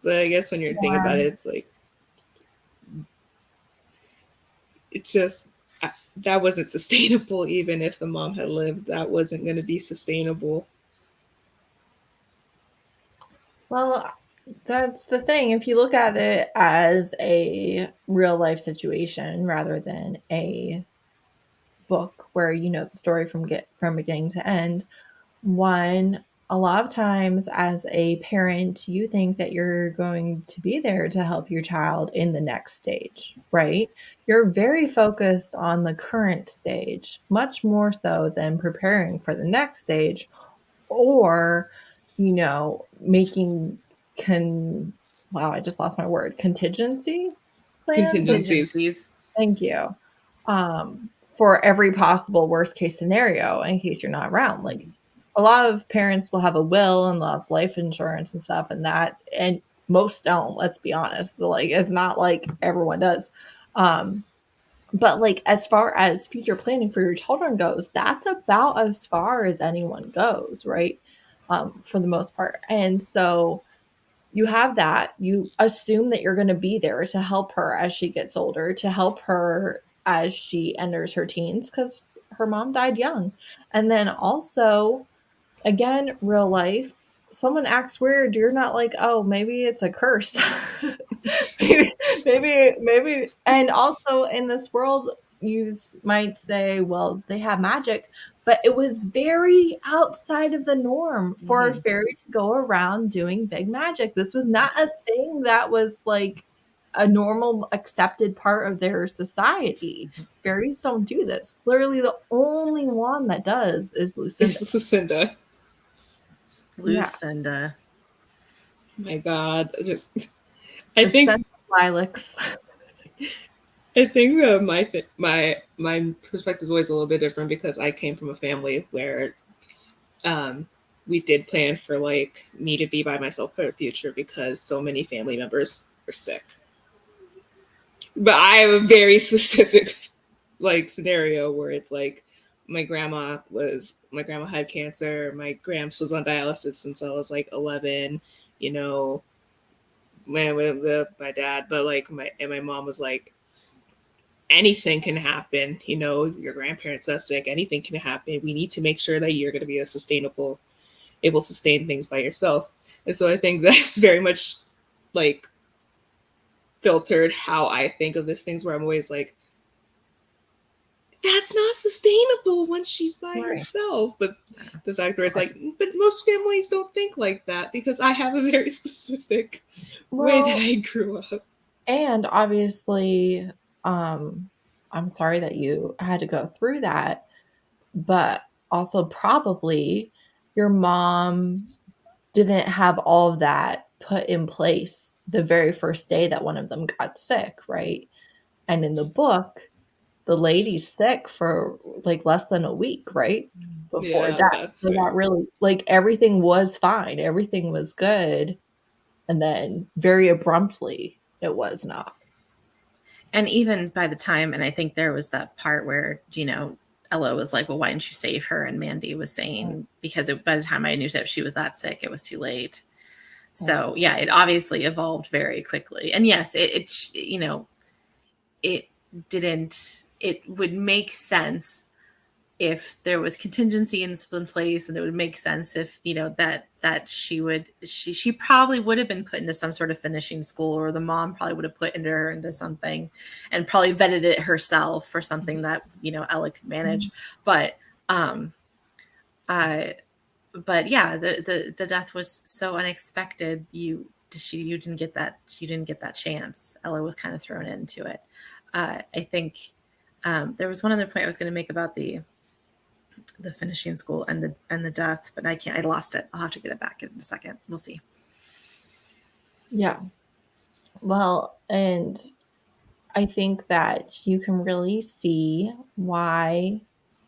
But I guess when you're thinking about it, it's like, it just, that wasn't sustainable. Even if the mom had lived, that wasn't going to be sustainable. Well, that's the thing. If you look at it as a real life situation rather than a book where you know the story from beginning to end, a lot of times as a parent, you think that you're going to be there to help your child in the next stage, right? You're very focused on the current stage, much more so than preparing for the next stage or, making I just lost my word. Contingencies. Thank you. For every possible worst case scenario in case you're not around. Like a lot of parents will have a will and love life insurance and stuff and most don't, let's be honest. So, like, it's not like everyone does. But like, as far as future planning for your children goes, that's about as far as anyone goes, right? For the most part. And so you have that, you assume that you're going to be there to help her as she gets older, to help her as she enters her teens, because her mom died young. And then also, again, real life, someone acts weird, you're not like, oh, maybe it's a curse. maybe. And also in this world, you might say, well, they have magic, but it was very outside of the norm for a fairy to go around doing big magic. This was not a thing that was like a normal accepted part of their society. Fairies don't do this. Literally the only one that does is Lucinda. Lucinda. My God, I think lilacs. I think my perspective is always a little bit different because I came from a family where we did plan for like me to be by myself for the future because so many family members were sick. But I have a very specific like scenario where it's like my grandma had cancer, my gramps was on dialysis since I was like 11, with my dad, but like my mom was like, anything can happen, your grandparents got sick, anything can happen. We need to make sure that you're going to be able to sustain things by yourself. And so I think that's very much like filtered how I think of these things, where I'm always like, that's not sustainable once she's by herself. But the fact where it's like, but most families don't think like that because I have a very specific way that I grew up. And obviously, I'm sorry that you had to go through that, but also probably your mom didn't have all of that put in place the very first day that one of them got sick, right? And in the book, the lady's sick for like less than a week, right? Before death. So that really, like, everything was fine. Everything was good. And then very abruptly, it was not. And even by the time, and I think there was that part where, Ella was like, well, why didn't you save her? And Mandy was saying, because by the time I knew that she was that sick, it was too late. So yeah, it obviously evolved very quickly. And yes, it would make sense if there was contingency in place, and it would make sense if, that she probably would have been put into some sort of finishing school, or the mom probably would have put her into something and probably vetted it herself for something that, Ella could manage. But yeah, the death was so unexpected. You didn't get that chance. Ella was kind of thrown into it. I think there was one other point I was going to make about the finishing school and the death, but I lost it. I'll have to get it back in a second. We'll see. Yeah. Well, and I think that you can really see why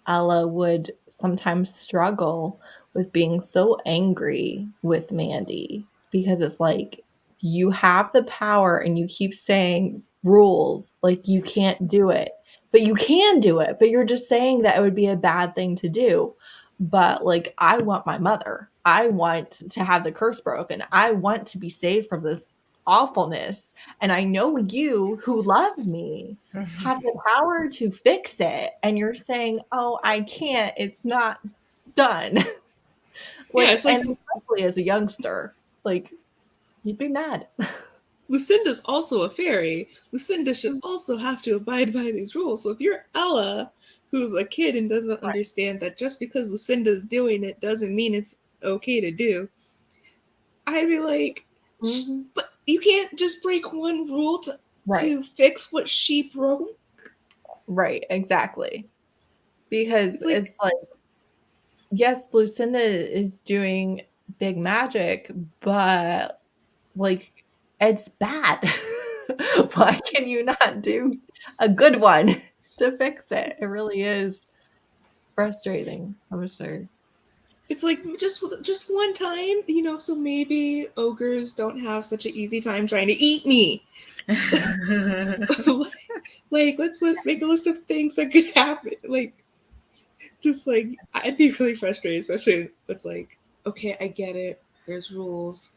Ella would sometimes struggle with being so angry with Mandy, because it's like, you have the power and you keep saying rules, like you can't do it, but you can do it, but you're just saying that it would be a bad thing to do. But like, I want my mother. I want to have the curse broken. I want to be saved from this awfulness. And I know you, who love me, have the power to fix it. And you're saying, oh, I can't. It's not done. Like, it's like, and especially as a youngster, like, you'd be mad. Lucinda's also a fairy. Lucinda should also have to abide by these rules. So if you're Ella, who's a kid and doesn't understand that just because Lucinda's doing it doesn't mean it's okay to do, I'd be like, but you can't just break one rule to fix what she broke. Right, exactly. Because it's like, yes, Lucinda is doing big magic, but like, it's bad. Why can you not do a good one to fix it? It really is frustrating, I'm sure. It's like, just one time, so maybe ogres don't have such an easy time trying to eat me. Like, let's make a list of things that could happen. Like, just like, I'd be really frustrated, especially it's like, okay, I get it. There's rules.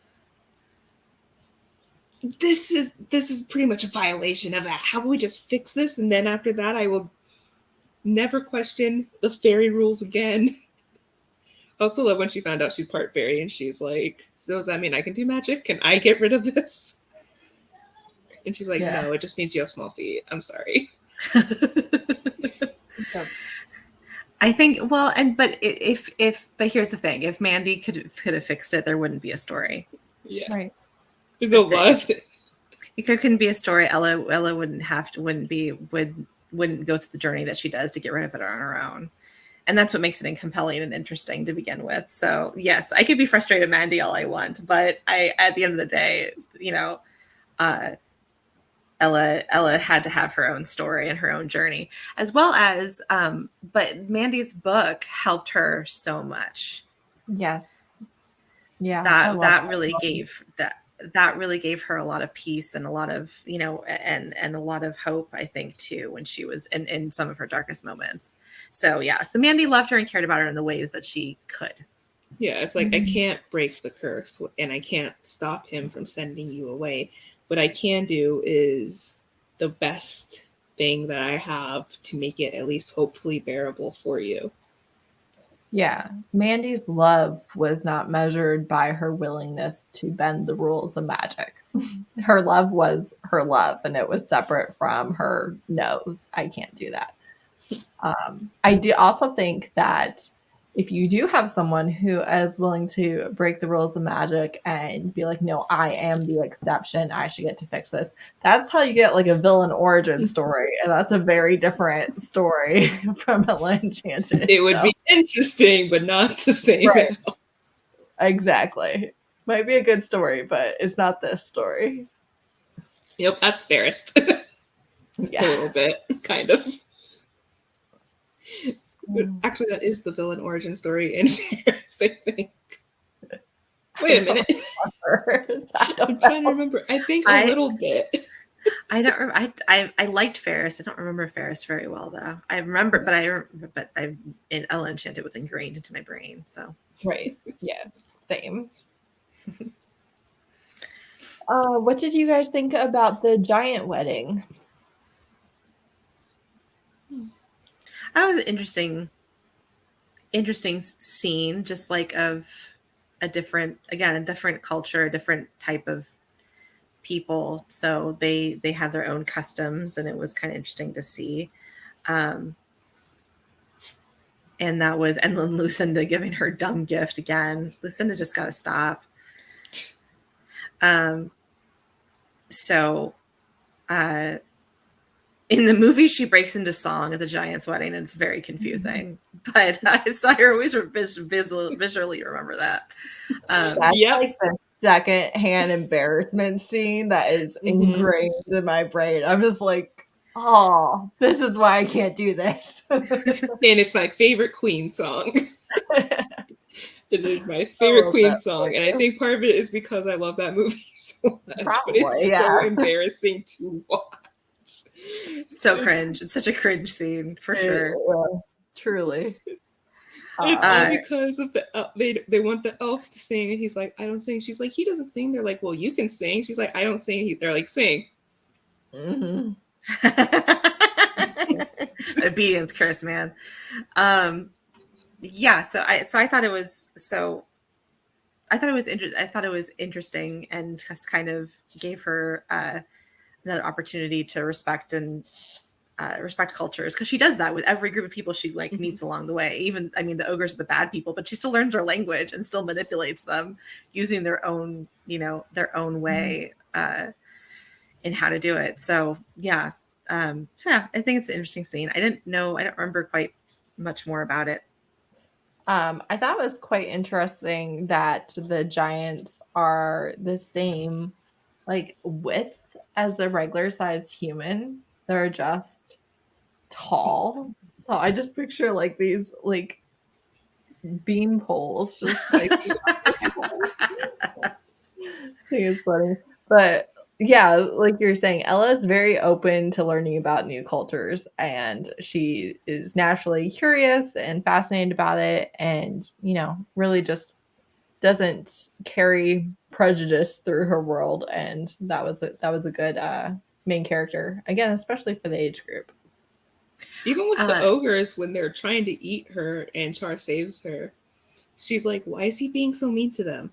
This is pretty much a violation of that. How about we just fix this, and then after that, I will never question the fairy rules again. I also love when she found out she's part fairy, and she's like, so does that mean I can do magic? Can I get rid of this? And she's like, no, it just means you have small feet. I'm sorry. I think, well, but here's the thing: if Mandy could have fixed it, there wouldn't be a story. Yeah, right. Is it what? If there couldn't be a story, Ella wouldn't go through the journey that she does to get rid of it on her own. And that's what makes it compelling and interesting to begin with. So yes, I could be frustrated, Mandy, all I want, but at the end of the day, Ella had to have her own story and her own journey, as well as, but Mandy's book helped her so much. Yes. Yeah. That really gave her a lot of peace and a lot of, and a lot of hope, I think, too, when she was in some of her darkest moments. So yeah, so Mandy loved her and cared about her in the ways that she could. Yeah, it's like, I can't break the curse and I can't stop him from sending you away. What I can do is the best thing that I have to make it at least hopefully bearable for you. Yeah, Mandy's love was not measured by her willingness to bend the rules of magic. Her love was her love, and it was separate from her no's. I can't do that. I do also think that if you do have someone who is willing to break the rules of magic and be like, no, I am the exception, I should get to fix this. That's how you get like a villain origin story. And that's a very different story from Enchanted. It would be interesting, but not the same. Right. Exactly. Might be a good story, but it's not this story. Yep, that's fairest. Yeah. A little bit, kind of. But actually, that is the villain origin story in Fairest, I think. Wait a minute. I'm trying to remember. I think a little bit. I don't remember. I liked Ferris. I don't remember Ferris very well though. I remember, but in Ella Enchanted was ingrained into my brain. So right, yeah, same. What did you guys think about the giant wedding? That was an interesting scene, just like of a different culture, a different type of people. So they have their own customs, and it was kind of interesting to see. And then Lucinda giving her dumb gift again. Lucinda just got to stop. So in the movie, she breaks into song at the giant's wedding, and it's very confusing. But so I always visually remember that. That's like the second-hand embarrassment scene that is ingrained in my brain. I'm just like, oh, this is why I can't do this. And it's my favorite Queen song. It is my favorite Queen song, and I think part of it is because I love that movie so much. Probably, but it's so embarrassing to watch. So cringe. It's such a cringe scene for sure. Yeah, truly. It's all because of the they want the elf to sing, and he's like, I don't sing. She's like, he doesn't sing. They're like, well, you can sing. She's like, I don't sing. They're like, sing. Mm-hmm. Obedience curse, man. Yeah, so I thought it was interesting, and just kind of gave her another opportunity to respect cultures, because she does that with every group of people she meets along the way. Even, I mean, the ogres are the bad people, but she still learns their language and still manipulates them using their own way in how to do it. So yeah, I think it's an interesting scene. I don't remember quite much more about it. I thought it was quite interesting that the giants are the same width as a regular sized human. They're just tall. So I just picture these bean poles just I think it's funny. But yeah, like you're saying, Ella is very open to learning about new cultures, and she is naturally curious and fascinated about it, and really just doesn't carry prejudice through her world. And that was a good main character, again, especially for the age group. Even with the ogres, when they're trying to eat her and Char saves her, she's like, why is he being so mean to them?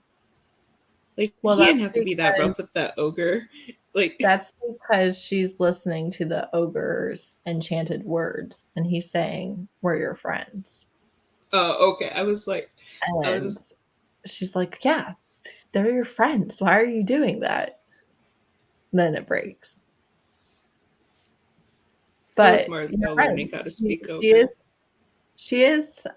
He didn't have to be that rough with that ogre. That's because she's listening to the ogre's enchanted words, and he's saying, we're your friends. Oh, okay. I was like, she's like, yeah, they're your friends. Why are you doing that? And then it breaks. But smart though, learning how to speak ogre. She is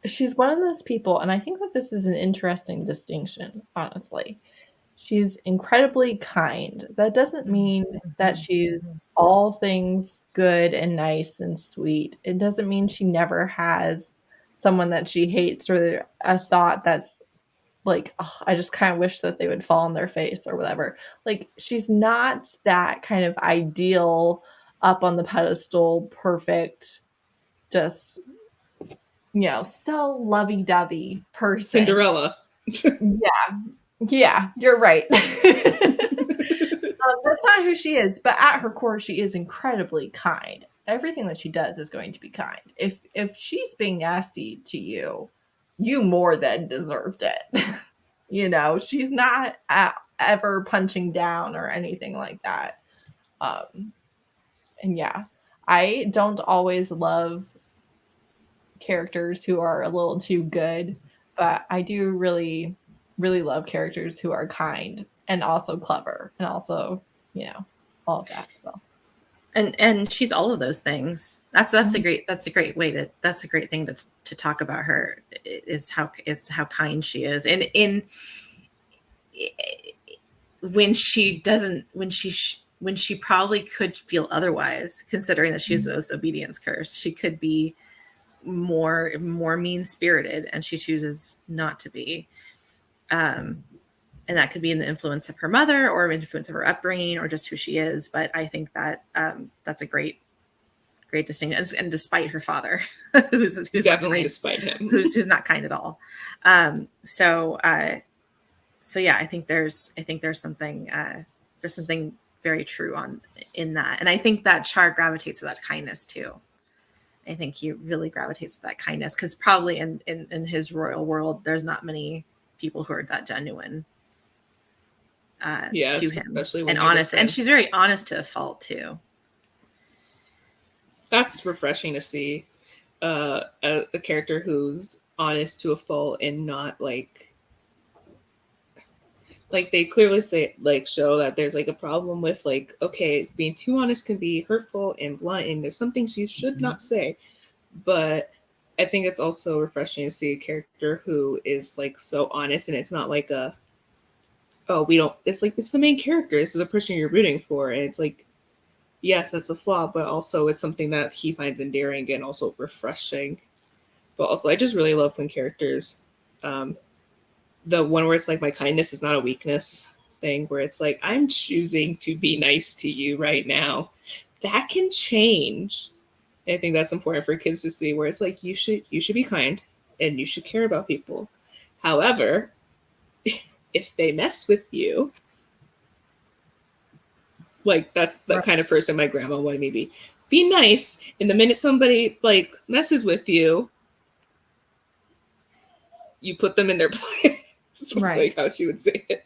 she's one of those people, and I think that this is an interesting distinction, honestly. She's incredibly kind. That doesn't mean that she's all things good and nice and sweet. It doesn't mean she never has someone that she hates, or a thought that's like, oh, I just kind of wish that they would fall on their face or whatever. She's not that kind of ideal, up on the pedestal, perfect, just so lovey-dovey person. Cinderella. Yeah, you're right. That's not who she is, but at her core, she is incredibly kind. Everything that she does is going to be kind. If she's being nasty to you, you more than deserved it. She's not ever punching down or anything like that. And yeah, I don't always love characters who are a little too good, but I do really, really love characters who are kind and also clever and also, you know, all of that. So. And she's all of those things. That's a great thing to talk about her, is how kind she is. And when she probably could feel otherwise, considering that she's this obedience curse, she could be more mean spirited, and she chooses not to be. And that could be in the influence of her mother or influence of her upbringing or just who she is. But I think that that's a great distinction. And despite her father, who's definitely despite him, who's not kind at all. So yeah, I think there's something very true in that. And I think that Char gravitates to that kindness too. I think he really gravitates to that kindness, because probably in his royal world, there's not many people who are that genuine to him, especially when and honest. And she's very honest to a fault too. That's refreshing to see a character who's honest to a fault and not like they clearly say, like, show that there's like a problem with, like, okay, being too honest can be hurtful and blunt, and there's some things you should not say. But I think it's also refreshing to see a character who is like so honest, and it's not like it's like, it's the main character, this is a person you're rooting for, and it's like, yes, that's a flaw, but also it's something that he finds endearing and also refreshing. But also, I just really love when characters, the one where it's like, my kindness is not a weakness thing, where it's like, I'm choosing to be nice to you right now. That can change. And I think that's important for kids to see, where it's like, you should be kind and you should care about people. However, if they mess with you, like, that's the kind of person my grandma wanted me to be nice, and the minute somebody like messes with you, you put them in their place. So right. It's like how she would say it.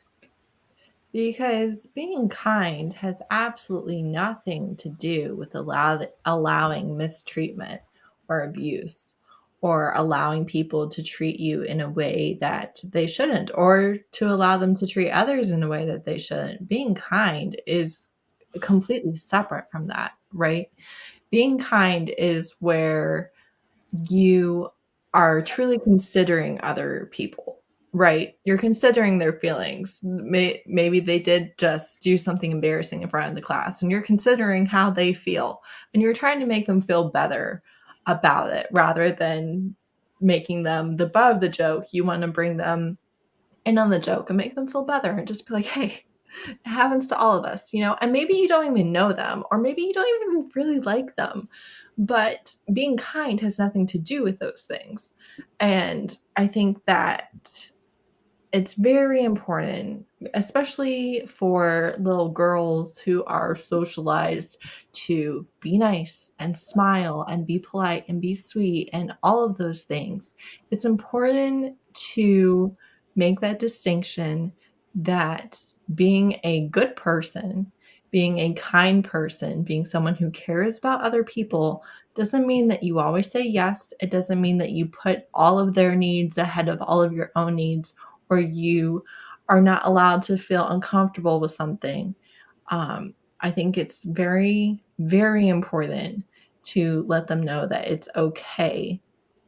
Because being kind has absolutely nothing to do with allowing mistreatment or abuse, or allowing people to treat you in a way that they shouldn't, or to allow them to treat others in a way that they shouldn't. Being kind is completely separate from that, right? Being kind is where you are truly considering other people, right? You're considering their feelings. Maybe they did just do something embarrassing in front of the class, and you're considering how they feel, and you're trying to make them feel better about it, rather than making them the butt of the joke. You want to bring them in on the joke and make them feel better, and just be like, hey, it happens to all of us, and maybe you don't even know them, or maybe you don't even really like them, but being kind has nothing to do with those things. And I think that it's very important, especially for little girls who are socialized to be nice and smile and be polite and be sweet and all of those things. It's important to make that distinction, that being a good person, being a kind person, being someone who cares about other people doesn't mean that you always say yes. It doesn't mean that you put all of their needs ahead of all of your own needs, or you are not allowed to feel uncomfortable with something. I think it's very, very important to let them know that it's okay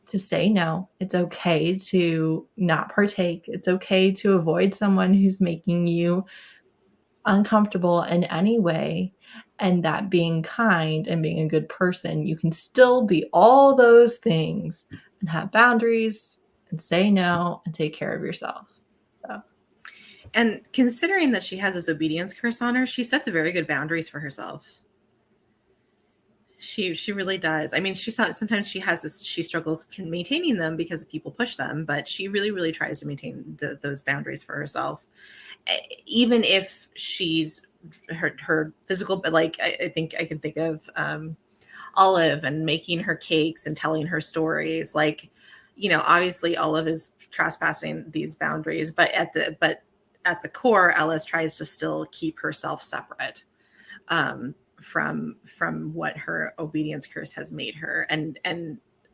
to say no. It's okay to not partake. It's okay to avoid someone who's making you uncomfortable in any way. And that being kind and being a good person, you can still be all those things and have boundaries and say no and take care of yourself. So, and considering that she has this obedience curse on her, she sets very good boundaries for herself. She really does. I mean, sometimes she struggles maintaining them because people push them, but she really, really tries to maintain those boundaries for herself. Even if she's her physical, but like, I think I can think of Olive and making her cakes and telling her stories. Like, obviously Olive is trespassing these boundaries, but at the core, Ellis tries to still keep herself separate. from what her obedience curse has made her. And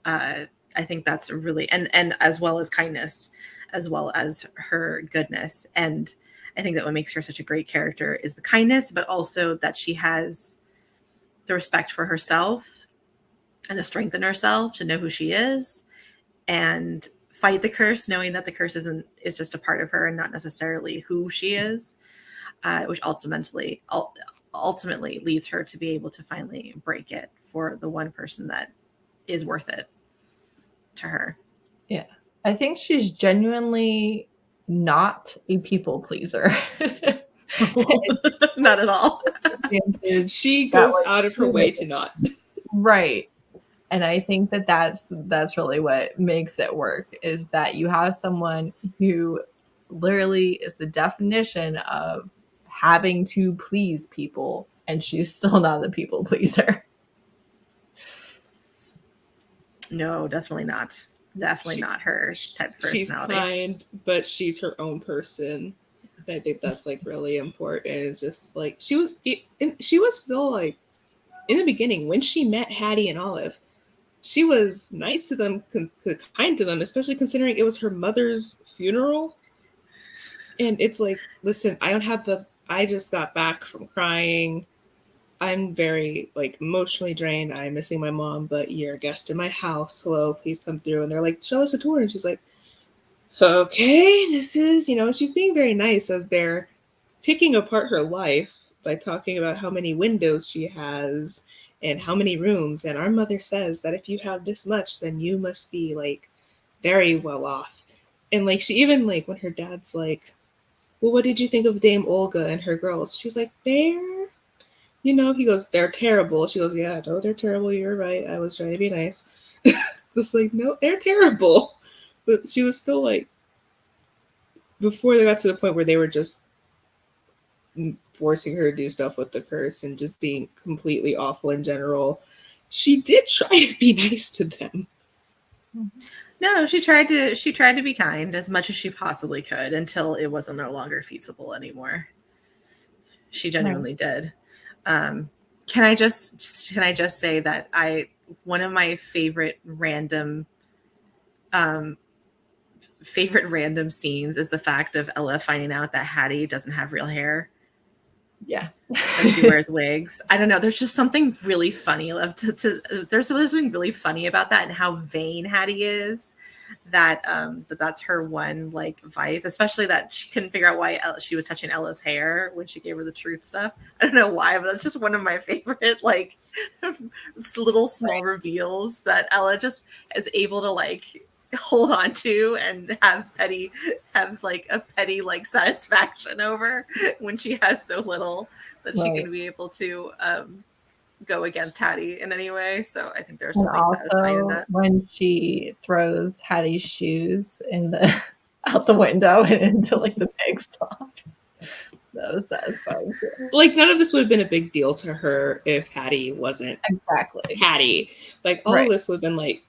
I think that's really, and as well as kindness, as well as her goodness. And I think that what makes her such a great character is the kindness, but also that she has the respect for herself and the strength in herself to know who she is and fight the curse, knowing that the curse is just a part of her and not necessarily who she is, which ultimately leads her to be able to finally break it for the one person that is worth it to her. Yeah. I think she's genuinely not a people pleaser. Not at all. She goes out of her way to not. Right. And I think that that's really what makes it work, is that you have someone who literally is the definition of having to please people, and she's still not the people pleaser. No, definitely not. Definitely not her type of personality. She's kind, but she's her own person. I think that's like really important. It's just like she was still like in the beginning when she met Hattie and Olive, she was nice to them, kind to them, especially considering it was her mother's funeral. And it's like, listen, I just got back from crying. I'm very like emotionally drained. I'm missing my mom, but you're a guest in my house. Hello, please come through. And they're like, show us a tour. And she's like, okay, this is, she's being very nice as they're picking apart her life by talking about how many windows she has and how many rooms. And our mother says that if you have this much, then you must be like very well off. And like, she even like when her dad's like, well, what did you think of Dame Olga and her girls? She's like, he goes, they're terrible. She goes, yeah, no, they're terrible. You're right. I was trying to be nice. Just like, no, they're terrible. But she was still like, before they got to the point where they were just forcing her to do stuff with the curse and just being completely awful in general, she did try to be nice to them. No, she tried to be kind as much as she possibly could until it wasn't no longer feasible anymore. She genuinely did. Can I just say that one of my favorite random scenes is the fact of Ella finding out that Hattie doesn't have real hair. Yeah. And she wears wigs. I don't know. There's just something really funny. There's something really funny about that and how vain Hattie is. That's her one like vice, especially that she couldn't figure out why she was touching Ella's hair when she gave her the truth stuff. I don't know why, but that's just one of my favorite like little small reveals that Ella just is able to like hold on to and have a petty like satisfaction over when she has so little that she can be able to go against Hattie in any way. So I think there's something satisfying in that. When she throws Hattie's shoes out the window and into like the pig slop. That was satisfying too. Like none of this would have been a big deal to her if Hattie wasn't exactly Hattie. Like all of this would have been like,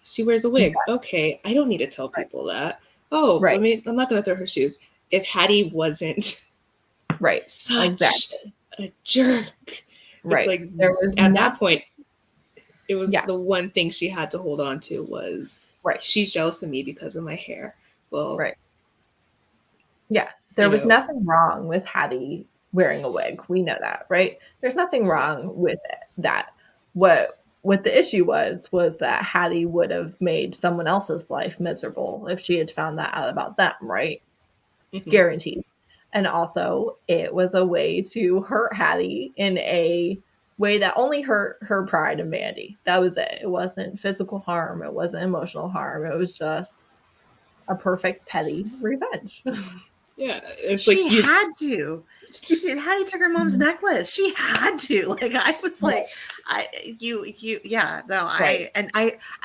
she wears a wig. Yeah. Okay, I don't need to tell people that. Oh, I mean, I'm not going to throw her shoes. If Hattie wasn't such a jerk. It's like at that point, it was the one thing she had to hold on to was she's jealous of me because of my hair. Well, yeah, there was nothing wrong with Hattie wearing a wig. We know that, right? There's nothing wrong with that. What the issue was that Hattie would have made someone else's life miserable if she had found that out about them, right? Mm-hmm. Guaranteed. And also, it was a way to hurt Hattie in a way that only hurt her pride and vanity. That was it. It wasn't physical harm. It wasn't emotional harm. It was just a perfect petty revenge. Yeah, it's she had to. Hattie took her mom's necklace. She had to. Like I was like, I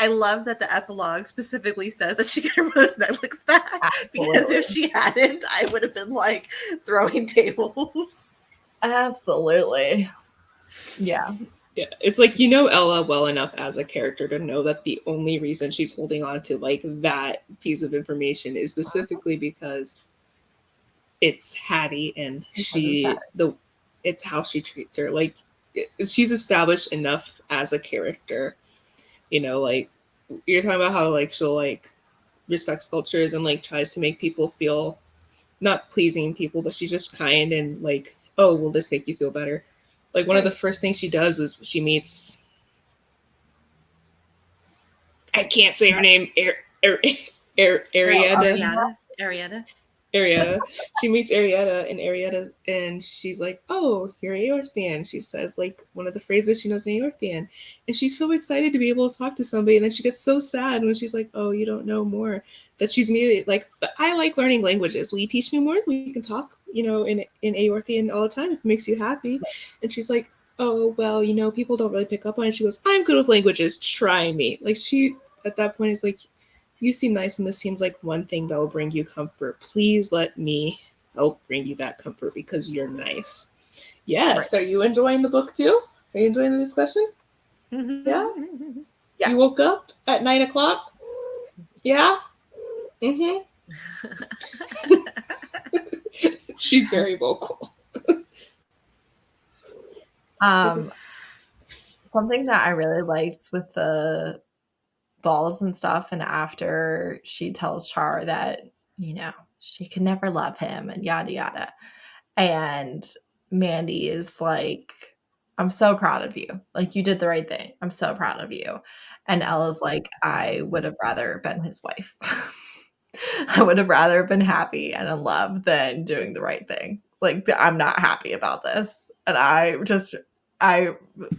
love that the epilogue specifically says that she got her mom's necklace back. Absolutely. Because if she hadn't, I would have been like throwing tables. Absolutely. Yeah. Yeah, it's like Ella well enough as a character to know that the only reason she's holding on to like that piece of information is specifically because it's Hattie and it's how she treats her. Like, she's established enough as a character, like you're talking about how like she'll like respects cultures and like tries to make people feel not pleasing people, but she's just kind and like, oh, will this make you feel better? Like one of the first things she does is she meets, I can't say her name, Arietta. She meets Arietta, and she's like, oh, you're Aorthian. She says like one of the phrases she knows in Aorthian, and she's so excited to be able to talk to somebody, and then she gets so sad when she's like, oh, you don't know more, that she's immediately like, but I like learning languages. Will you teach me more? We can talk, in Aorthian all the time if it makes you happy. And she's like, oh, well, people don't really pick up on it. She goes, I'm good with languages. Try me. Like she, at that point, is like, you seem nice, and this seems like one thing that will bring you comfort. Please let me help bring you that comfort because you're nice. Yes. Right. Are you enjoying the book too? Are you enjoying the discussion? Yeah? Yeah. You woke up at 9:00? Yeah? Mm-hmm. She's very vocal. Something that I really liked with the balls and stuff, and after she tells Char that she could never love him and yada yada, and Mandy is like, I'm so proud of you, like you did the right thing, I'm so proud of you. And Ella's like, I would have rather been his wife. I would have rather been happy and in love than doing the right thing. Like, I'm not happy about this. And I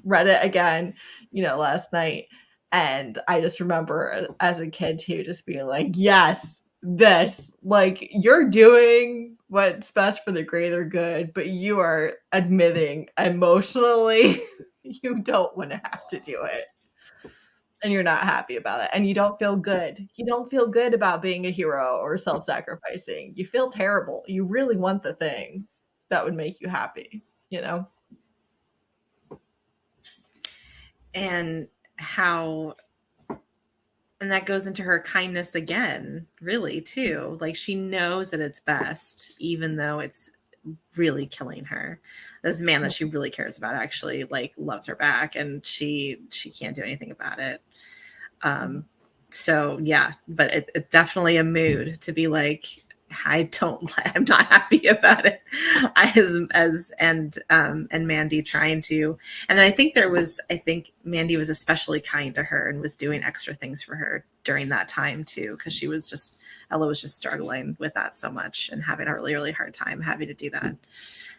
read it again, last night. And I just remember as a kid too, just being like, yes, this, like, you're doing what's best for the greater good, but you are admitting emotionally you don't want to have to do it. And you're not happy about it. And you don't feel good. You don't feel good about being a hero or self-sacrificing. You feel terrible. You really want the thing that would make you happy, And that goes into her kindness again, really, too. Like, she knows that it's best, even though it's really killing her. This man that she really cares about actually like loves her back, and she can't do anything about it. So yeah, but it's definitely a mood to be like, I'm not happy about it. And Mandy trying to, and then I think Mandy was especially kind to her and was doing extra things for her during that time too, because Ella was just struggling with that so much and having a really, really hard time having to do that.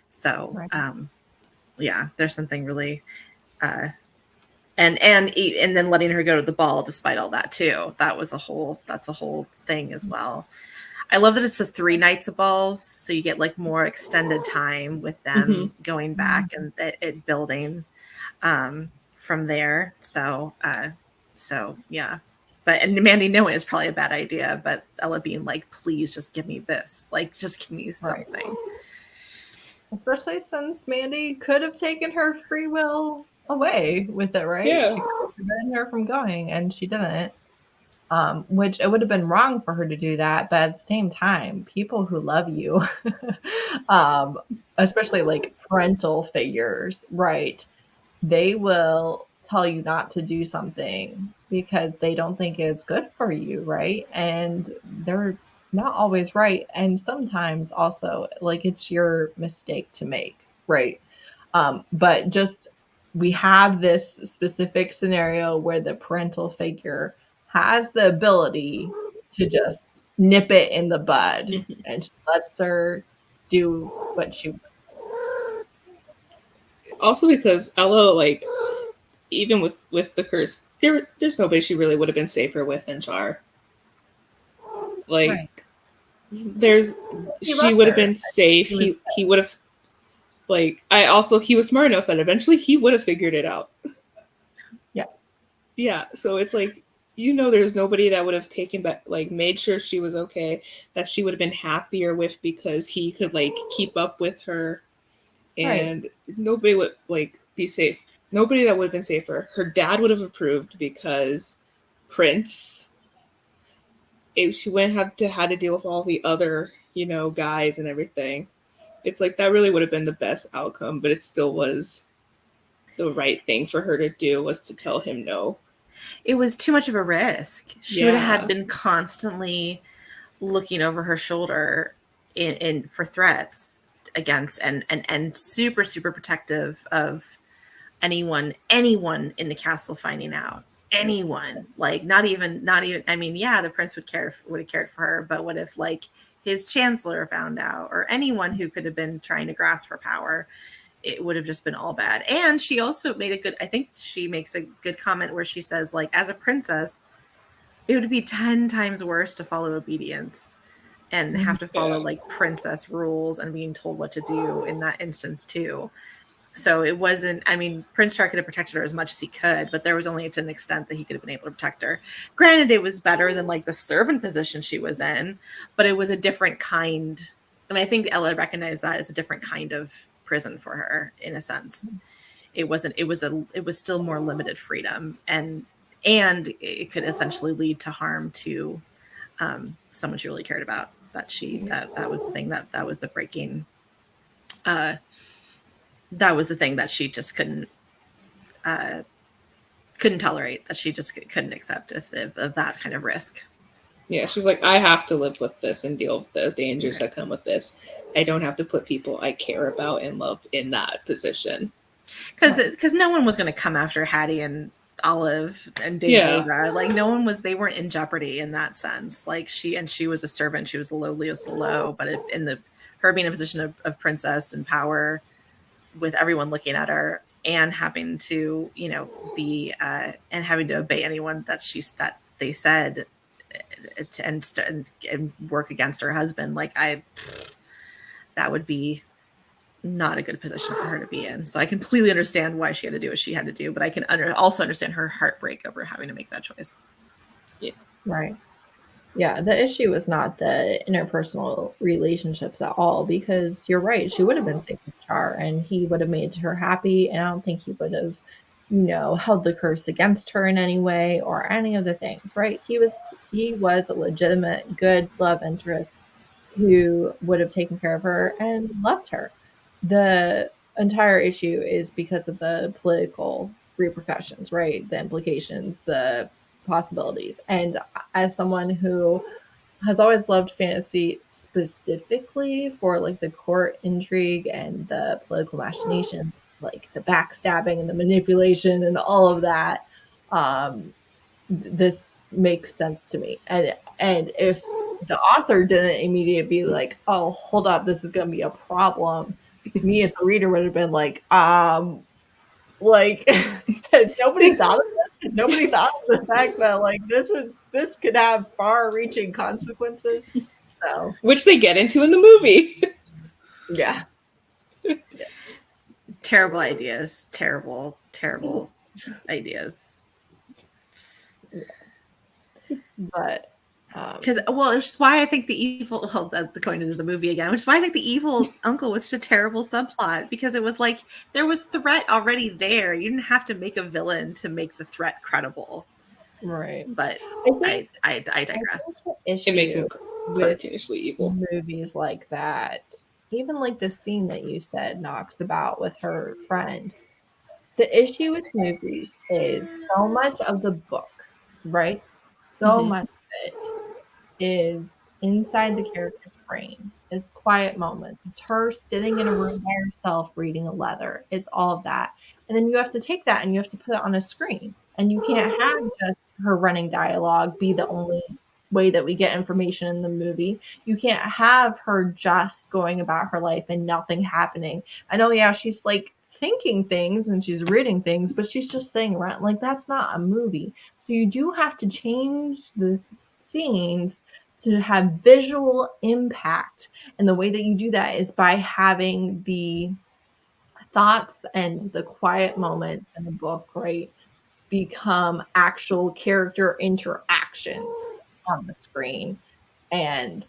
So yeah, there's something really and then letting her go to the ball despite all that too. That's a whole thing as well. I love that it's the 3 nights of balls, so you get like more extended time with them going back and it building from there. So yeah. And Mandy knowing is probably a bad idea, but Ella being like, please just give me this. Like, just give me something. Right. Especially since Mandy could have taken her free will away with it, right? Yeah. She could have prevented her from going, and she didn't. Which it would have been wrong for her to do that, but at the same time, people who love you, especially like parental figures, right? They will tell you not to do something because they don't think it's good for you, right? And they're not always right. And sometimes also, like, it's your mistake to make, right? But just, we have this specific scenario where the parental figure has the ability to just nip it in the bud, and she lets her do what she wants. Also because Ella, like, even with the curse, there's nobody she really would have been safer with than Char. Like, she would have been safe. He would have, like, he was smart enough that eventually he would have figured it out. Yeah. So it's like, there's nobody that would have taken back, like, made sure she was okay, that she would have been happier with because he could, like, keep up with her, and nobody would, like, be safe. Nobody that would have been safer. Her dad would have approved because Prince, she wouldn't have had to deal with all the other, guys and everything. it's like that really would have been the best outcome, but it still was the right thing for her to do, was to tell him no. It was too much of a risk. She would have had been constantly looking over her shoulder in for threats against and super protective of anyone in the castle finding out. Anyone, like not even I mean, yeah, the prince would have cared for her, but what if like his chancellor found out, or anyone who could have been trying to grasp her power? It would have just been all bad. And she also I think she makes a good comment where she says, like, as a princess, it would be 10 times worse to follow obedience and have to follow like princess rules and being told what to do in that instance too. So it wasn't, I mean, Prince Charles could have protected her as much as he could, but there was only to an extent that he could have been able to protect her. Granted, it was better than like the servant position she was in, but it was a different kind. And I think Ella recognized that as a different kind of prison for her, in a sense. It was still more limited freedom, and it could essentially lead to harm to someone she really cared about. That was the thing that was the breaking. That was the thing that she just couldn't tolerate, that she just couldn't accept of that kind of risk. Yeah, she's like, I have to live with this and deal with the dangers that come with this. I don't have to put people I care about and love in that position. Because no one was going to come after Hattie and Olive and David. Yeah. Like no one was. They weren't in jeopardy in that sense. Like she was a servant. She was the lowliest of the low. But her being in a position of princess and power, with everyone looking at her and having to, be and having to obey anyone that they said, and work against her husband, that would be not a good position for her to be in. So I completely understand why she had to do what she had to do, but I can also understand her heartbreak over having to make that choice. Yeah. Right. Yeah, the issue was not the interpersonal relationships at all, because you're right, she would have been safe with Char and he would have made her happy, and I don't think he would have, held the curse against her in any way or any of the things, right? He was a legitimate, good love interest who would have taken care of her and loved her. The entire issue is because of the political repercussions, right? The implications, the possibilities. And as someone who has always loved fantasy, specifically for like the court intrigue and the political machinations, like the backstabbing and the manipulation and all of that, this makes sense to me. And if the author didn't immediately be like, oh, hold up, this is going to be a problem, me as the reader would have been like, nobody thought of this. Nobody thought of the fact that like this could have far-reaching consequences. So, which they get into in the movie. Yeah. Terrible ideas. Terrible ideas. But because which is why I think the evil, that's going into the movie again, which is why I think the evil uncle was such a terrible subplot, because it was like there was threat already there. You didn't have to make a villain to make the threat credible, right? But I digress. Issue with evil movies like that, even like the scene that you said, Knox, about with her friend, the issue with movies is so much of the book, right? So much of it is inside the character's brain. It's quiet moments. It's her sitting in a room by herself reading a letter. It's all of that. And then you have to take that and you have to put it on a screen. And you can't have just her running dialogue be the only way that we get information in the movie. You can't have her just going about her life and nothing happening. I know, yeah, she's like thinking things and she's reading things, but she's just sitting around. Like, that's not a movie. So you do have to change the scenes to have visual impact. And the way that you do that is by having the thoughts and the quiet moments in the book, right, become actual character interactions on the screen. And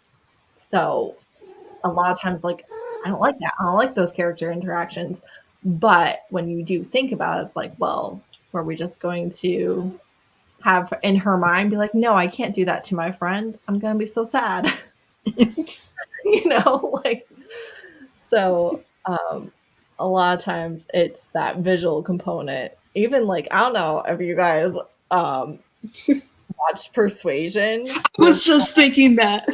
so a lot of times, like, I don't like that. I don't like those character interactions. But when you do think about it, it's like, well, were we just going to have in her mind be like, no, I can't do that to my friend. I'm going to be so sad. Like, So a lot of times it's that visual component. Even like, I don't know if you guys watched Persuasion. I was just thinking that.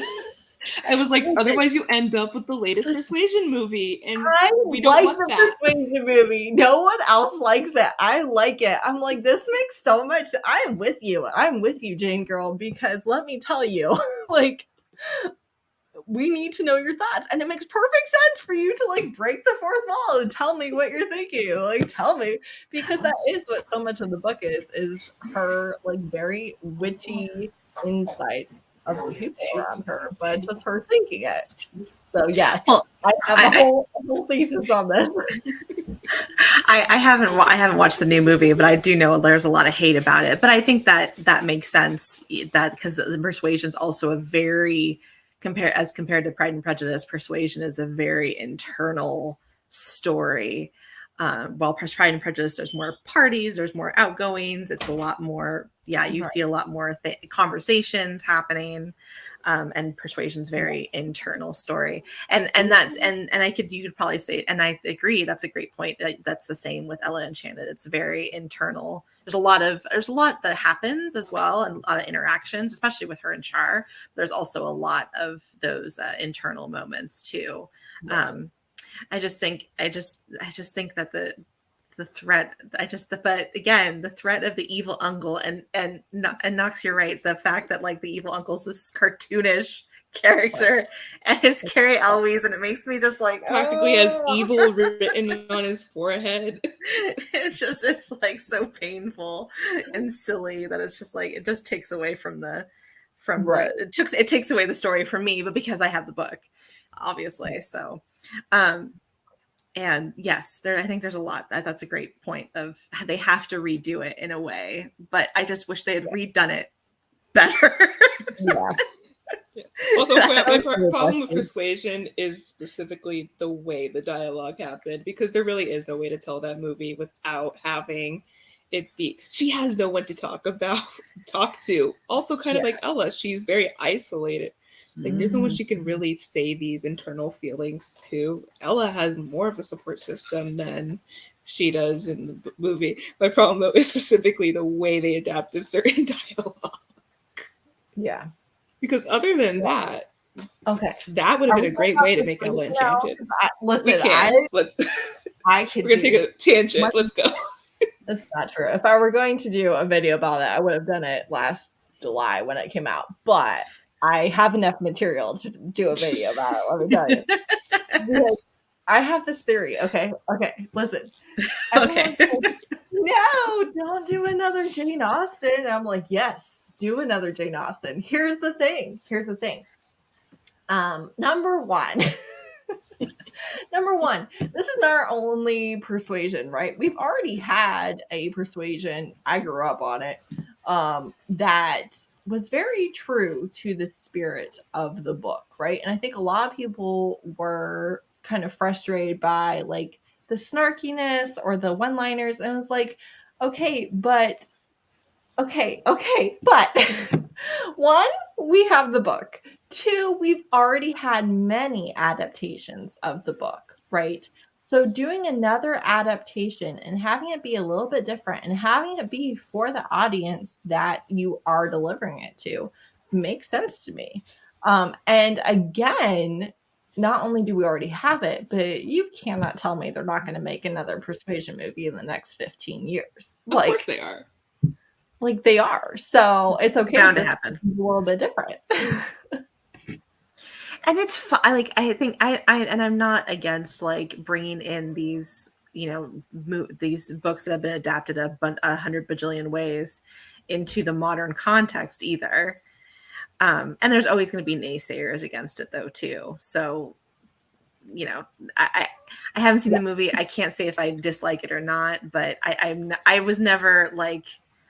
I was like, otherwise you end up with the latest Persuasion movie, and we don't want that. Persuasion movie. No one else likes it. I like it. I'm like, this makes so much. I am with you. I'm with you, Jane Girl, because let me tell you, like, we need to know your thoughts, and it makes perfect sense for you to like break the fourth wall and tell me what you're thinking. Like, tell me, because that is what so much of the book is her like very witty insights of the people around her, but just her thinking it. So yes, well, I have a whole thesis on this. I haven't watched the new movie, but I do know there's a lot of hate about it. But I think that makes sense, that because the Persuasion is also a very compared to Pride and Prejudice. Persuasion is a very internal story. While Pride and Prejudice, there's more parties, there's more outgoings. It's a lot more, you see a lot more conversations happening. And Persuasion's very internal story, and you could probably say, and I agree, that's a great point. That's the same with Ella Enchanted. It's very internal. There's a lot that happens as well, and a lot of interactions, especially with her and Char. There's also a lot of those internal moments too. Yeah. I just think that the threat, but again, the threat of the evil uncle, and Knox, you're right. The fact that like the evil uncle's this cartoonish character, and it's Carrie Elwes, and it makes me just like practically has evil written on his forehead. It's like so painful and silly that it's just like, it just takes away it takes away the story from me, but because I have the book, obviously. So and yes, I think there's a lot. That's a great point of they have to redo it in a way, but I just wish they had redone it better. Yeah. Also, my problem with Persuasion is specifically the way the dialogue happened, because there really is no way to tell that movie without having it be. She has no one to talk to. Also, kind of like Ella, she's very isolated. Like, there's no one she can really say these internal feelings to. Ella has more of a support system than she does in the movie. My problem, though, is specifically the way they adapted certain dialogue. Yeah. Because other than that, okay, that would have been a great way to make Ella Enchanted. Listen, we can. We're gonna take a tangent. Let's go. That's not true. If I were going to do a video about it, I would have done it last July when it came out. But I have enough material to do a video about it. Let me tell you. I have this theory. Okay. Listen. Okay. Like, no, don't do another Jane Austen. And I'm like, yes, do another Jane Austen. Here's the thing. Number one, this is not our only Persuasion, right? We've already had a Persuasion. I grew up on it. That was very true to the spirit of the book, right? And I think a lot of people were kind of frustrated by like the snarkiness or the one-liners, and it was like, okay, but one, we have the book. Two, we've already had many adaptations of the book, right? So doing another adaptation and having it be a little bit different and having it be for the audience that you are delivering it to makes sense to me. And again, not only do we already have it, but you cannot tell me they're not going to make another Persuasion movie in the next 15 years. Of course they are. Like they are. So it's okay. Bound to happen. A little bit different. And it's fun. Like, I think and I'm not against like bringing in these, these books that have been adapted 100 bajillion ways into the modern context either. And there's always going to be naysayers against it though too. So, I haven't seen the movie. I can't say if I dislike it or not, but I was never like,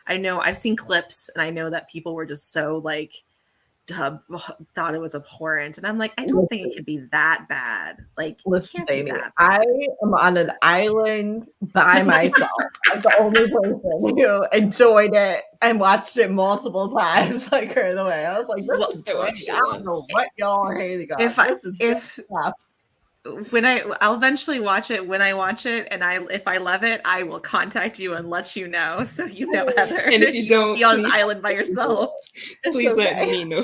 I know I've seen clips and I know that people were just so like, thought it was abhorrent, and I'm like, I don't think it could be that bad. Like, listen, Amy, I am on an island by myself. I'm the only person who enjoyed it and watched it multiple times. Like her the way I was like, this is great. I don't know what y'all are hating on. I'll eventually watch it. When I watch it, and if I love it, I will contact you and let you know, so you know, Heather. And if you don't, be on an island by yourself. Please let me know.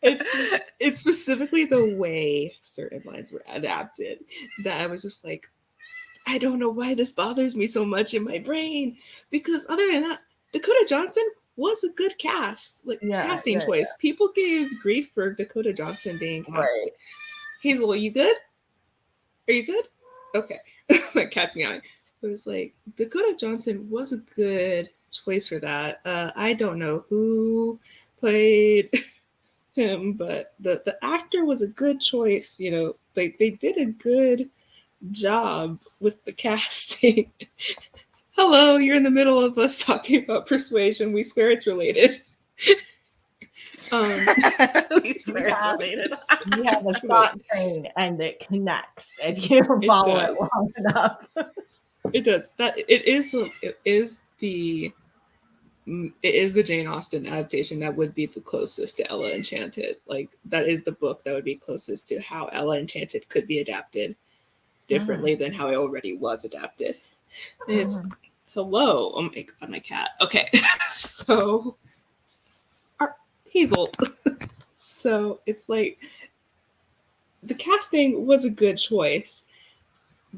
It's specifically the way certain lines were adapted that I was just like, I don't know why this bothers me so much in my brain, because other than that, Dakota Johnson was a good casting choice. People gave grief for Dakota Johnson being cast. Right. Hazel, are you good? Are you good? Okay. My cat's meowing. It was like, Dakota Johnson was a good choice for that. I don't know who played him, but the actor was a good choice. You know, like they did a good job with the casting. Hello, you're in the middle of us talking about Persuasion. We swear it's related. We swear it's related. You have a thought train and it connects if you follow it long enough. It does. It is the Jane Austen adaptation that would be the closest to Ella Enchanted. Like that is the book that would be closest to how Ella Enchanted could be adapted differently than how it already was adapted. And it's hello. Oh my god, my cat. Okay. So Hazel. So it's like the casting was a good choice.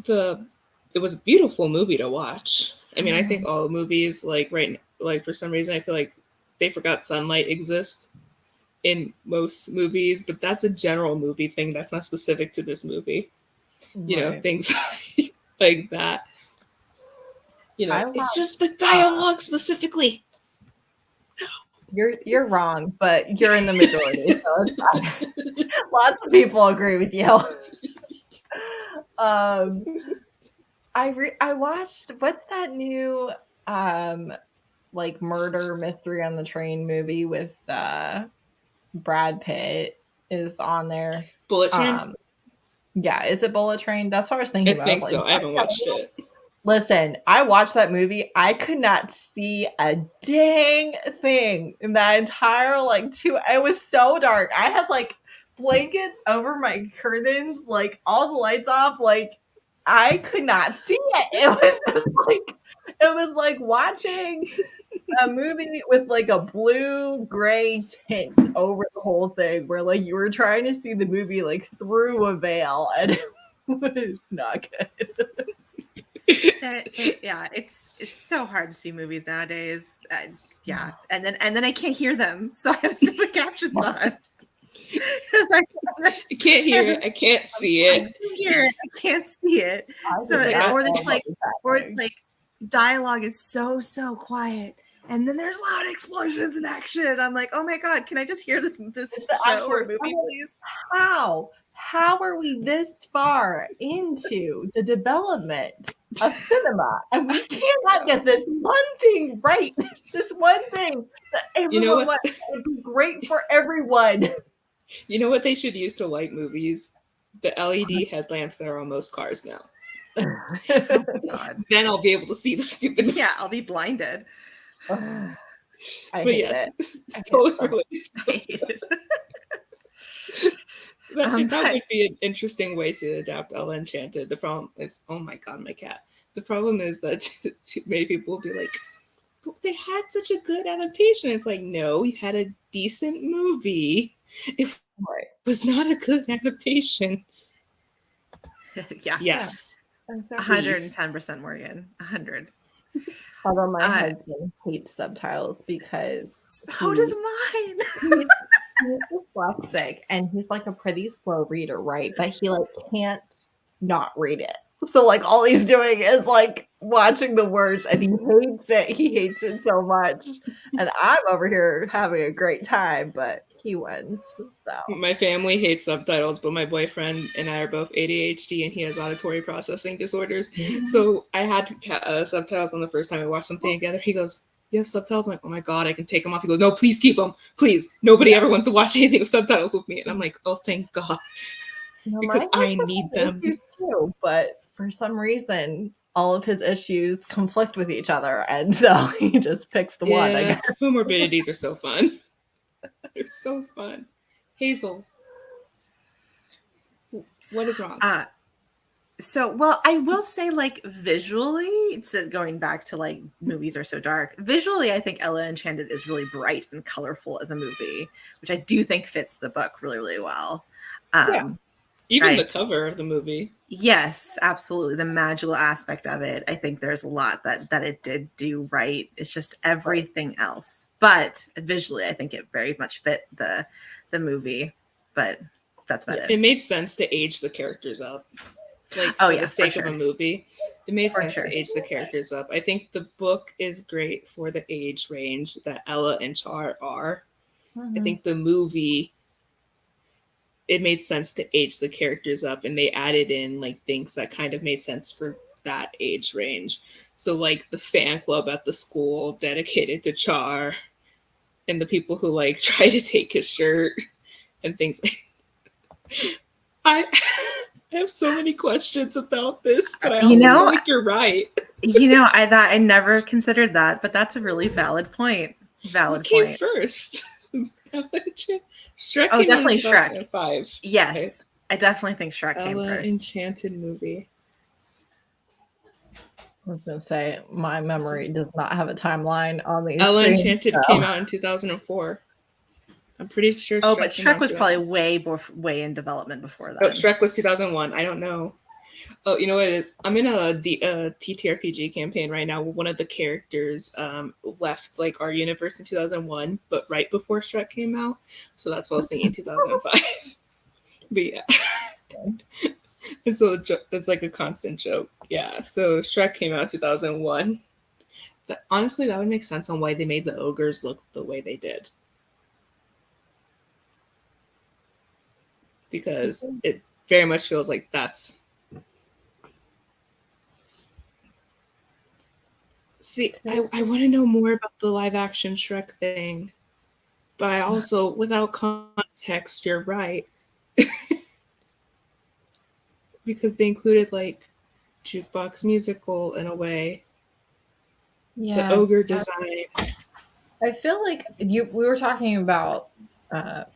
It was a beautiful movie to watch. I mean, I think all movies for some reason I feel like they forgot sunlight exists in most movies, but that's a general movie thing. That's not specific to this movie. Right. You know, things like that. You know, it's just the dialogue specifically. You're wrong, but you're in the majority. So it's fine. Lots of people agree with you. I watched, what's that new like murder mystery on the train movie with Brad Pitt is on there. Bullet Train? Yeah, is it Bullet Train? That's what I was thinking about. I think so. I haven't watched it. Listen, I watched that movie. I could not see a dang thing in that entire it was so dark. I had blankets over my curtains, all the lights off. I could not see it. It was just like watching a movie with a blue-gray tint over the whole thing, where you were trying to see the movie through a veil, and it was not good. Yeah, it's so hard to see movies nowadays. Yeah, and then I can't hear them, so I have to put captions on. I can't hear it. I can't see it. I can't see it. So or it's like dialogue is so quiet, and then there's loud explosions and action. I'm like, oh my god, can I just hear this show or movie, please? How are we this far into the development of cinema and we cannot get this one thing right? This one thing that everyone wants would be great for everyone. You know what they should use to light movies? The LED headlamps that are on most cars now. Oh god. Then I'll be able to see the stupid. Yeah, I'll be blinded. I hate it. Totally. I hate it. That would be an interesting way to adapt Ella Enchanted. The problem is, oh my god, my cat. The problem is that too many people will be like, but they had such a good adaptation. It's like, no, we had a decent movie. It was not a good adaptation. Yeah. Yes. 110%, Morgan. 100. Although my husband hates subtitles because so does mine. He's dyslexic and he's a pretty slow reader, right? But he can't not read it. So all he's doing is watching the words, and he hates it. He hates it so much. And I'm over here having a great time, but he wins. So my family hates subtitles, but my boyfriend and I are both ADHD, and he has auditory processing disorders. Mm-hmm. So I had subtitles on the first time we watched something together. He goes, "You have subtitles?" I'm like, "Oh my god, I can take them off." He goes, "No, please keep them, please. Nobody ever wants to watch anything with subtitles with me." And I'm like, "Oh, thank God," because I need them too. But for some reason, all of his issues conflict with each other, and so he just picks the one. I guess. Comorbidities are so fun. They're so fun. Hazel, What is wrong? Well, I will say, like, visually, going back to, like, movies are so dark. Visually, I think Ella Enchanted is really bright and colorful as a movie, which I do think fits the book really, really well. Even the cover of the movie. Yes, absolutely. The magical aspect of it. I think there's a lot that it did do right. It's just everything else. But visually, I think it very much fit the movie. But that's about it. It made sense to age the characters up. Like, for the sake of a movie, it made sense to age the characters up. I think the book is great for the age range that Ella and Char are. I think the movie, it made sense to age the characters up, and they added in like things that kind of made sense for that age range. So like the fan club at the school dedicated to Char, and the people who like try to take his shirt and things like I have so many questions about this, but I also feel like you're right. I never considered that, but that's a really valid point. What came first? Shrek came definitely out in 2005. Yes, right? I definitely think Shrek came first. Enchanted movie. I was going to say, my memory does not have a timeline on these Ella Enchanted came out in 2004. I'm pretty sure. But Shrek was probably way in development before that. Oh, Shrek was 2001. I don't know. Oh, you know what it is? I'm in a TTRPG campaign right now. One of the characters left like our universe in 2001, but right before Shrek came out. So that's what I was thinking 2005. But yeah. And so it's like a constant joke. Yeah. So Shrek came out in 2001. Honestly, that would make sense on why they made the ogres look the way they did. Because it very much feels like that's... See, I want to know more about the live action Shrek thing. But I also, without context, you're right. Because they included like jukebox musical in a way. Yeah. The ogre design. I feel like we were talking about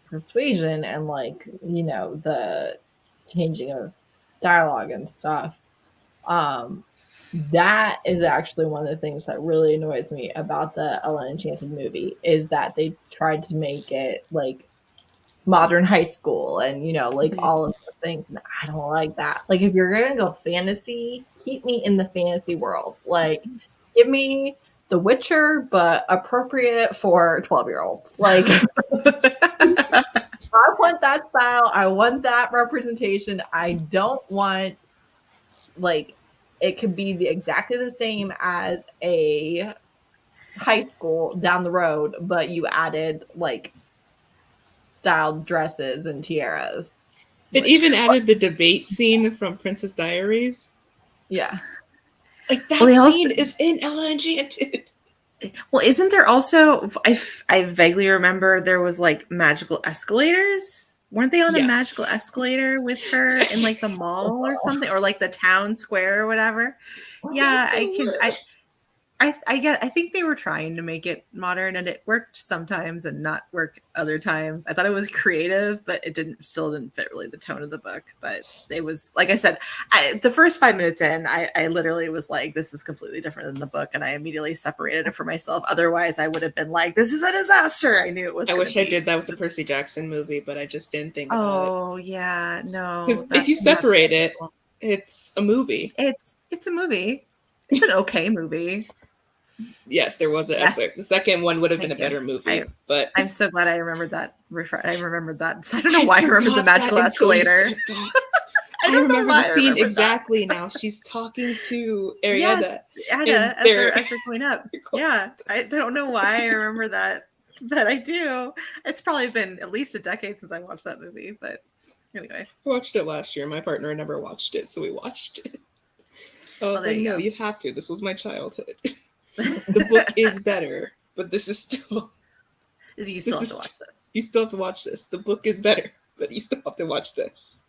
persuasion and like, you know, the changing of dialogue and stuff. That is actually one of the things that really annoys me about the Ella Enchanted movie, is that they tried to make it like modern high school and, you know, like all of the things. And I don't like that. Like, if you're going to go fantasy, keep me in the fantasy world. Like, give me The Witcher, but appropriate for 12-year-olds. Like, I want that style. I want that representation. I don't want, like, it could be exactly the same as a high school down the road, but you added, like, styled dresses and tiaras. It even added the debate scene from Princess Diaries. Yeah. Like, that scene is in Ella Enchanted. Well, isn't there also, I vaguely remember there was like magical escalators? Weren't they on a magical escalator with her in like the mall or something, or like the town square or whatever? Yeah, I think they were trying to make it modern, and it worked sometimes and not work other times. I thought it was creative, but it still didn't fit really the tone of the book. But it was, like I said, the first 5 minutes in, I literally was like, this is completely different than the book, and I immediately separated it for myself. Otherwise, I would have been like, this is a disaster. I knew it was. I wish I did that with the Percy Jackson movie, but I just didn't think about it. Oh yeah, no. Because if you separate it, it's a movie. It's a movie. It's an okay movie. Yes, there was an aspect. The second one would have been a better movie. But I'm so glad I remembered that. I remembered that. So I don't know why I remembered the magical escalator. I remember the scene exactly now. She's talking to Arietta. Yes, as they're going up. Yeah, I don't know why I remember that, but I do. It's probably been at least a decade since I watched that movie. But anyway, I watched it last year. My partner never watched it, so we watched it. I was like, no, you have to. This was my childhood. The book is better, but this is still... You still have to watch this. You still have to watch this. The book is better, but you still have to watch this.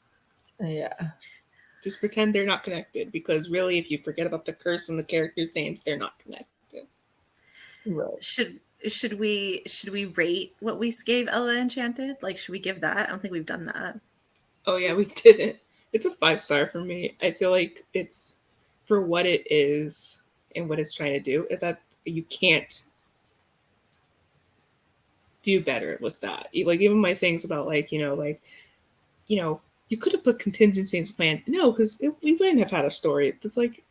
Yeah. Just pretend they're not connected, because really, if you forget about the curse and the characters' names, they're not connected. Right. Should we rate what we gave Ella Enchanted? Like, should we give that? I don't think we've done that. Oh yeah, we didn't. It's a 5-star for me. I feel like it's for what it is and what it's trying to do. That you can't do better with that. Like even my things about like you could have put contingencies planned. No, because we wouldn't have had a story. It's like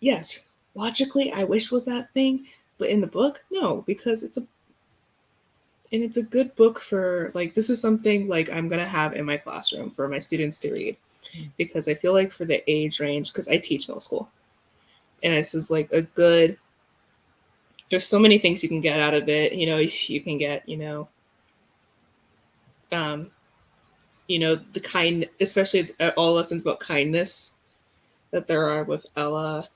yes, logically I wish was that thing, but in the book, no, because it's a good book for like this is something like I'm gonna have in my classroom for my students to read because I feel like for the age range because I teach middle school and this is like a good. There's so many things you can get out of it. You can get um, the kind, especially all lessons about kindness that there are with Ella.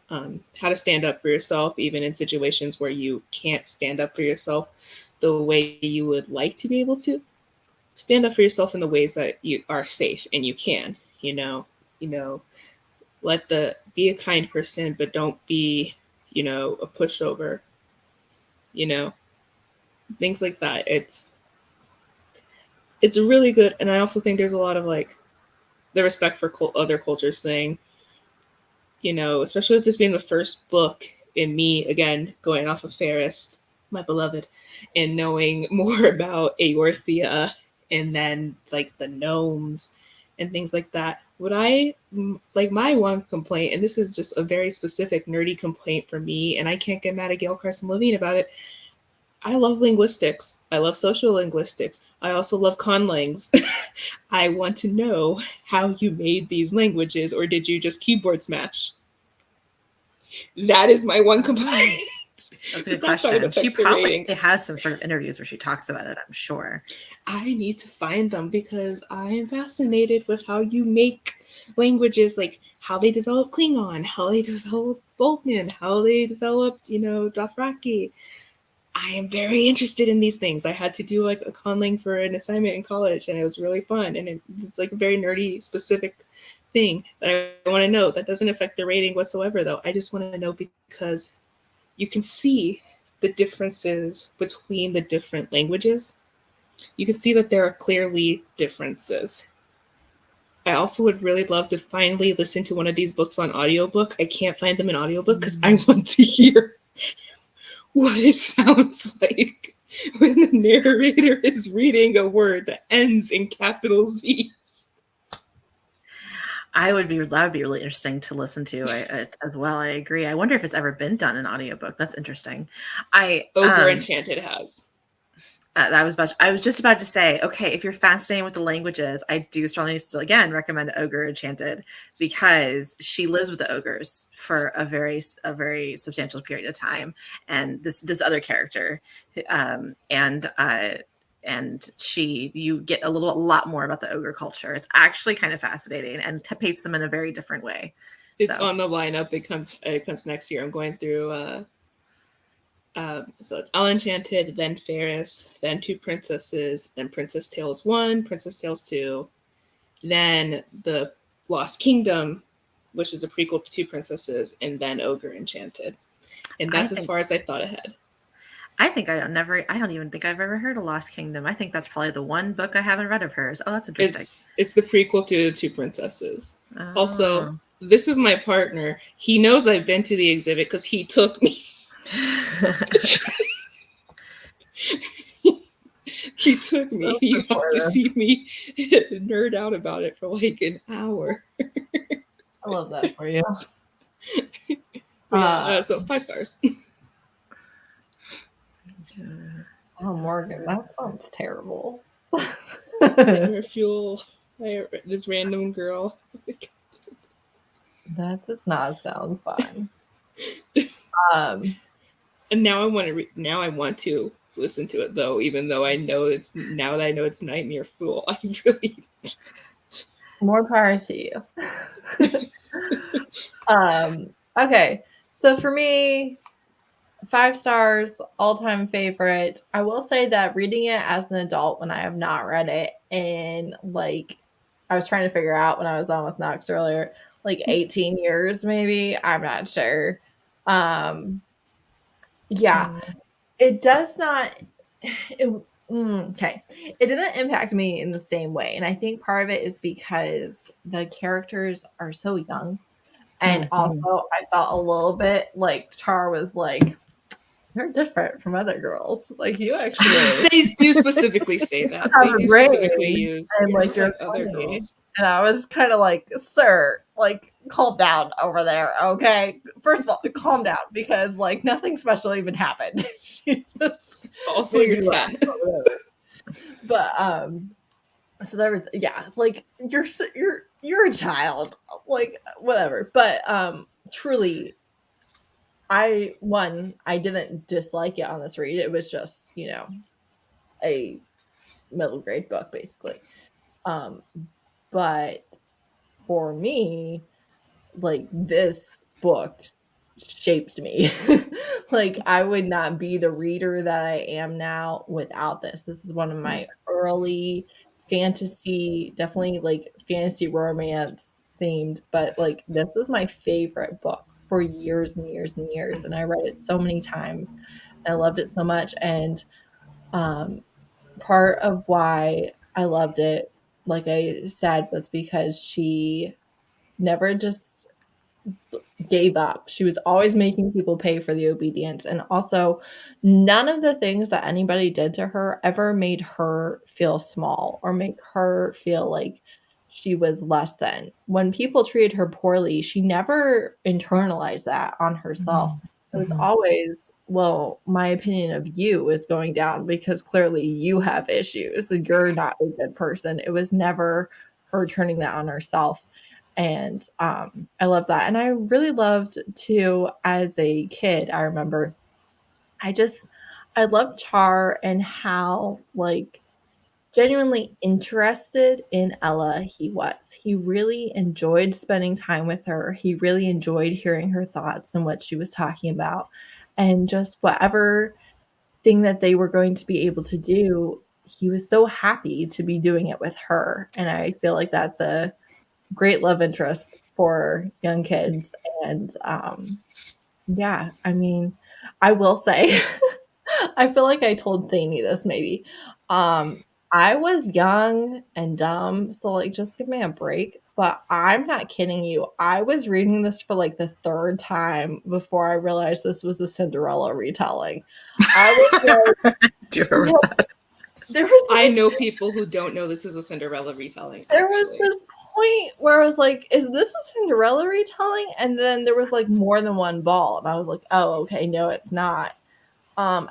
How to stand up for yourself, even in situations where you can't stand up for yourself the way you would like to be able to. Stand up for yourself in the ways that you are safe and you can. Be a kind person, but don't be, a pushover. Things like that. It's really good, and I also think there's a lot of like the respect for other cultures thing. Especially with this being the first book in me, again, going off of Ferris, my beloved, and knowing more about Aorthia and then like the gnomes and things like that. What I like my one complaint, and this is just a very specific nerdy complaint for me, and I can't get mad at Gail, Carson, Levine about it. I love linguistics. I love social linguistics. I also love conlangs. I want to know how you made these languages, or did you just keyboard smash? That is my one complaint. That's a good question. She probably has some sort of interviews where she talks about it, I'm sure. I need to find them because I am fascinated with how you make languages, like how they developed Klingon, how they developed Vulcan, how they developed, Dothraki. I am very interested in these things. I had to do like a conlang for an assignment in college, and it was really fun. And it's like a very nerdy, specific thing that I want to know. That doesn't affect the rating whatsoever, though. I just want to know because you can see the differences between the different languages. You can see that there are clearly differences. I also would really love to finally listen to one of these books on audiobook. I can't find them in audiobook because I want to hear what it sounds like when the narrator is reading a word that ends in capital Z's. That would be really interesting to listen to as well. I agree. I wonder if it's ever been done in audiobook. That's interesting. Ogre Enchanted has. I was just about to say, okay, if you're fascinated with the languages, I do strongly still again recommend Ogre Enchanted because she lives with the ogres for a very substantial period of time, and this other character, and you get a lot more about the ogre culture. It's actually kind of fascinating and paints them in a very different way. It's on the lineup. It comes next year. I'm going through. So it's Enchanted, then Ferris, then Two Princesses, then Princess Tales 1, Princess Tales 2, then The Lost Kingdom, which is the prequel to Two Princesses, and then Ogre Enchanted. And that's as far as I thought ahead. I don't even think I've ever heard of Lost Kingdom. I think that's probably the one book I haven't read of hers. Oh, that's interesting. It's the prequel to Two Princesses. Oh. Also, this is my partner. He knows I've been to the exhibit because he took me. He took me. He got to see me nerd out about it for like an hour. I love that for you. So 5 stars. Oh, Morgan, that sounds terrible. Nightmare Fuel. This random girl. That does not sound fun. And now I want to listen to it though, even though now that I know it's Nightmare Fuel. I really more power to you. Okay, so for me, 5 stars, all-time favorite. I will say that reading it as an adult when I have not read it, and like I was trying to figure out when I was on with Knox earlier, like 18 years maybe. I'm not sure. Yeah, it does not. Okay. It didn't impact me in the same way. And I think part of it is because the characters are so young. And also I felt a little bit like Char was like, you're different from other girls. Like you actually They do specifically say that. have They a do brain specifically use and like you're like other funny. girls. And I was kind of like, sir, like calm down over there, okay? First of all, calm down because like nothing special even happened. She just Also, made you're me laugh 10. or whatever. But so there was like you're a child, like whatever. But truly I didn't dislike it on this read. It was just, a middle grade book basically. But for me, like this book shaped me. Like I would not be the reader that I am now without this. This is one of my early fantasy, definitely like fantasy romance themed, but like this was my favorite book for years and years and years. And I read it so many times. And I loved it so much. And part of why I loved it, like I said, was because she never just gave up. She was always making people pay for the obedience. And also, none of the things that anybody did to her ever made her feel small or make her feel like she was less than. When people treated her poorly, she never internalized that on herself. It was always, well, my opinion of you is going down because clearly you have issues. You're not a good person. It was never her turning that on herself. And I love that. And I really loved too, as a kid, I remember I loved Char and how like genuinely interested in Ella he was. He really enjoyed spending time with her. He really enjoyed hearing her thoughts and what she was talking about. And just whatever thing that they were going to be able to do, he was so happy to be doing it with her. And I feel like that's a great love interest for young kids. And yeah, I mean, I will say, I feel like I told Thany this maybe. I was young and dumb, so like just give me a break. But I'm not kidding you. I was reading this for like the third time before I realized this was a Cinderella retelling. I was like, do you remember that? I know people who don't know this is a Cinderella retelling. There was this point where I was like, is this a Cinderella retelling? And then there was like more than one ball. And I was like, oh, okay, no, it's not.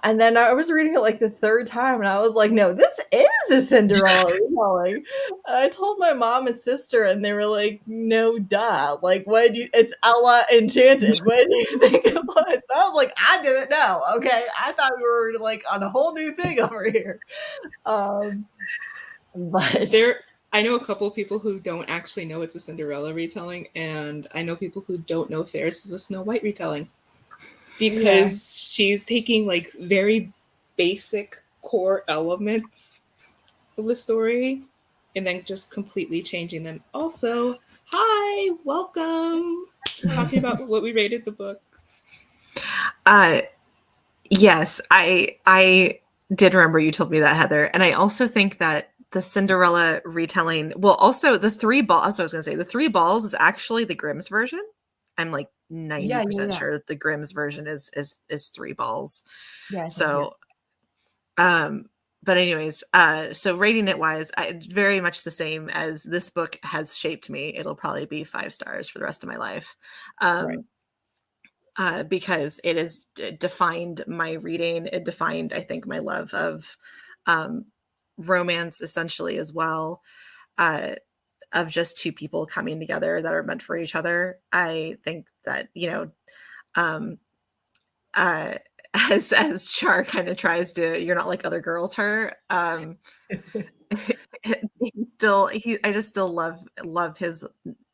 And then I was reading it like the third time and I was like, no, this is a Cinderella retelling. And I told my mom and sister and they were like, no, duh. Like, it's Ella Enchanted. What do you think it was? And I was like, I didn't know. Okay. I thought we were like on a whole new thing over here. But I know a couple of people who don't actually know it's a Cinderella retelling, and I know people who don't know Ferris is a Snow White retelling. Because she's taking like very basic core elements of the story and then just completely changing them. Also, hi, welcome. Talking about what we rated the book. Yes, I did remember you told me that, Heather. And I also think that the Cinderella retelling, well, also the three balls, I was going to say, the three balls is actually the Grimm's version. I'm like 90% sure that the Grimm's version is three balls. Yeah. So, but anyways, so rating it wise, very much the same as this book has shaped me. It'll probably be 5 stars for the rest of my life. Because it has defined my reading. It defined, I think, my love of romance essentially as well, of just two people coming together that are meant for each other. I think that, as Char kind of tries to, you're not like other girls, her, I just still love his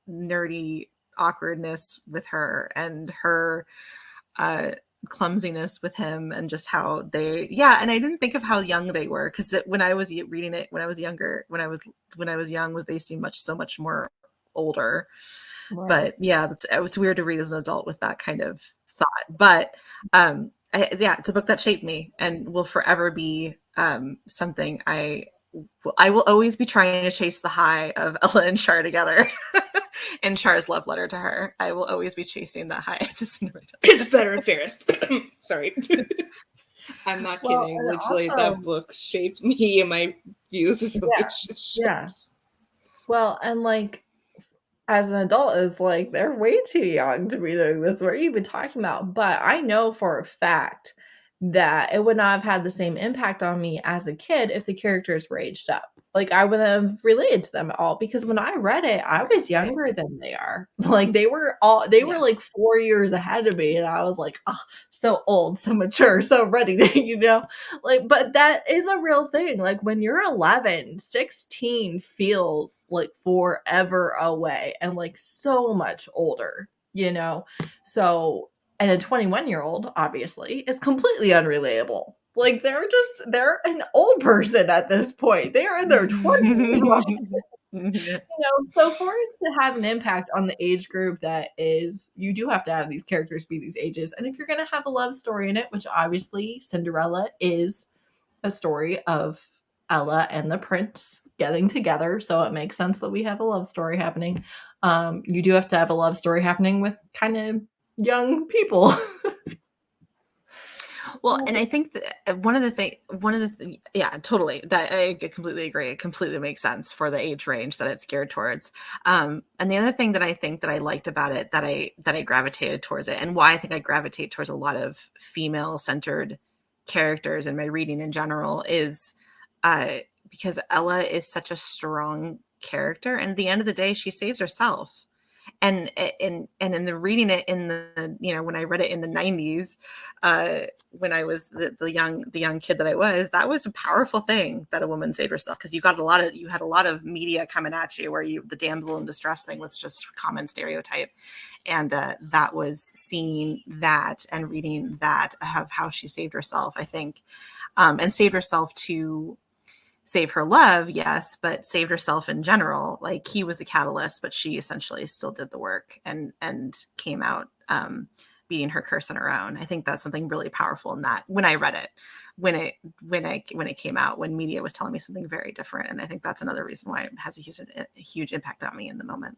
nerdy awkwardness with her and her clumsiness with him and just how and I didn't think of how young they were because when I was reading it when I was young they seemed so much more older. But yeah, it's weird to read as an adult with that kind of thought, but it's a book that shaped me and will forever be something I will always be trying to chase the high of Ella and Char together. And Char's love letter to her. I will always be chasing that high. It's better and fairest. Sorry. I'm not kidding. Literally, also, that book shaped me and my views of relationships. Yeah. Well, and like, as an adult, is like, they're way too young to be doing this. What are you even talking about? But I know for a fact that it would not have had the same impact on me as a kid if the characters were aged up. Like, I wouldn't have related to them at all, because when I read it, I was younger than they are. Like, they were were like 4 years ahead of me, and I was like, oh, so old, so mature, so ready to, like, but that is a real thing. Like, when you're 11, 16 feels like forever away and like so much older, so. And a 21-year-old, obviously, is completely unrelatable. Like, they're an old person at this point. They are in their 20s. So for it to have an impact on the age group you do have to have these characters be these ages. And if you're going to have a love story in it, which obviously Cinderella is a story of Ella and the prince getting together, so it makes sense that we have a love story happening. You do have to have a love story happening with kind of young people. Well, and I think that one of the things, yeah, totally. That I completely agree. It completely makes sense for the age range that it's geared towards. And the other thing that I think that I liked about it, that I gravitated towards it, and why I think I gravitate towards a lot of female-centered characters in my reading in general, is because Ella is such a strong character, and at the end of the day, she saves herself. And in the reading it in the, when I read it in the 90s, when I was the young kid that I was, that was a powerful thing, that a woman saved herself, because you had a lot of media coming at you where the damsel in distress thing was just common stereotype. And that was seeing that and reading that of how she saved herself, I think, and saved herself to save her love, yes, but saved herself in general. Like, he was the catalyst, but she essentially still did the work and came out beating her curse on her own. I think that's something really powerful in that. When I read it, when it came out, when media was telling me something very different, and I think that's another reason why it has a huge impact on me in the moment.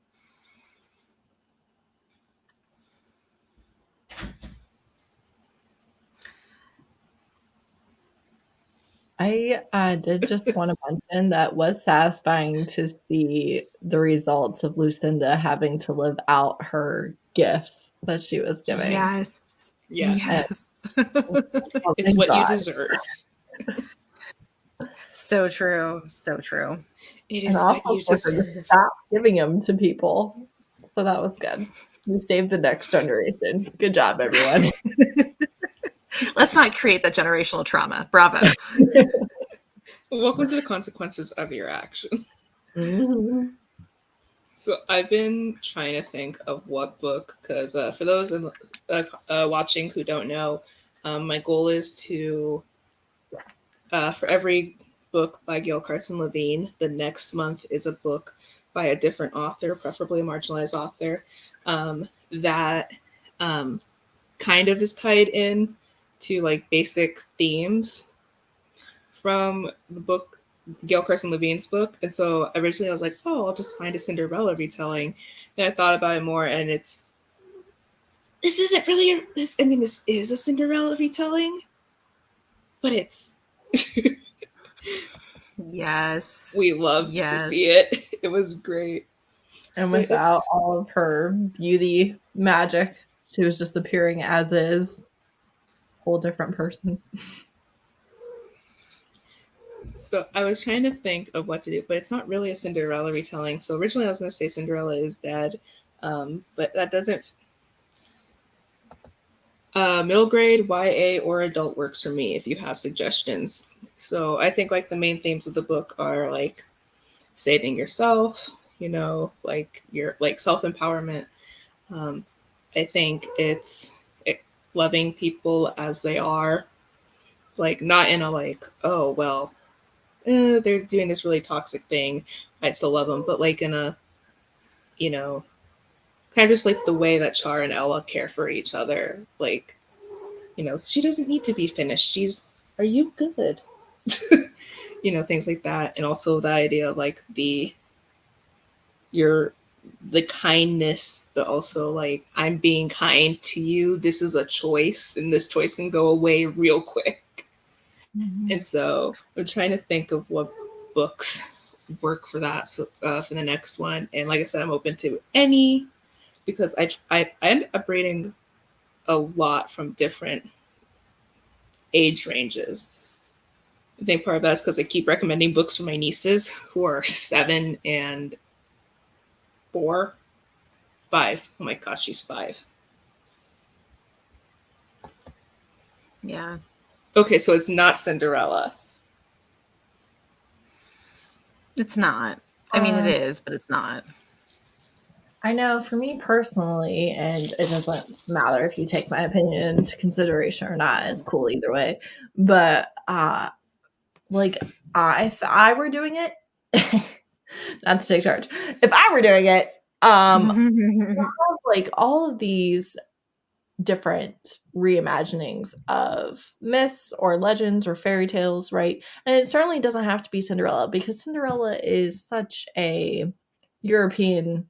I did just want to mention that was satisfying to see the results of Lucinda having to live out her gifts that she was giving. Yes. It's what you deserve. So true. So true. It is what you deserve. Stop giving them to people. So that was good. You saved the next generation. Good job, everyone. Let's not create that generational trauma. Bravo. Welcome to the consequences of your action. Mm-hmm. So I've been trying to think of what book, because for those watching who don't know, my goal is to, for every book by Gail, Carson, Levine, the next month is a book by a different author, preferably a marginalized author, that kind of is tied in to like basic themes from the book, Gail Carson Levine's book. And so originally I was like, oh, I'll just find a Cinderella retelling. And I thought about it more, and this isn't really this is a Cinderella retelling, but it's yes, we love to see it. It was great. And without all of her beauty magic, she was just appearing as is, whole different person. So I was trying to think of what to do, but it's not really a Cinderella retelling. So originally I was going to say Cinderella is Dead, but that doesn't. Middle grade, YA, or adult works for me if you have suggestions. So I think like the main themes of the book are like saving yourself, like your like self-empowerment. I think it's loving people as they are, like not in a like, oh well, they're doing this really toxic thing, I still love them, but like in a, kind of just like the way that Char and Ella care for each other. Like, she doesn't need to be finished. Are you good? you know, things like that. And also the idea of like the kindness, but also like, I'm being kind to you. This is a choice, and this choice can go away real quick. Mm-hmm. And so I'm trying to think of what books work for that. So for the next one, and like I said, I'm open to any, because I end up reading a lot from different age ranges. I think part of that's because I keep recommending books for my nieces who are 7 and 4. 5. Oh my gosh, she's 5. Yeah. Okay, so it's not Cinderella. It's not. I mean, it is, but it's not. I know for me personally, and it doesn't matter if you take my opinion into consideration or not, it's cool either way. But like if I were doing it, not to take charge, if I were doing it, like all of these different reimaginings of myths or legends or fairy tales, right? And it certainly doesn't have to be Cinderella, because Cinderella is such a European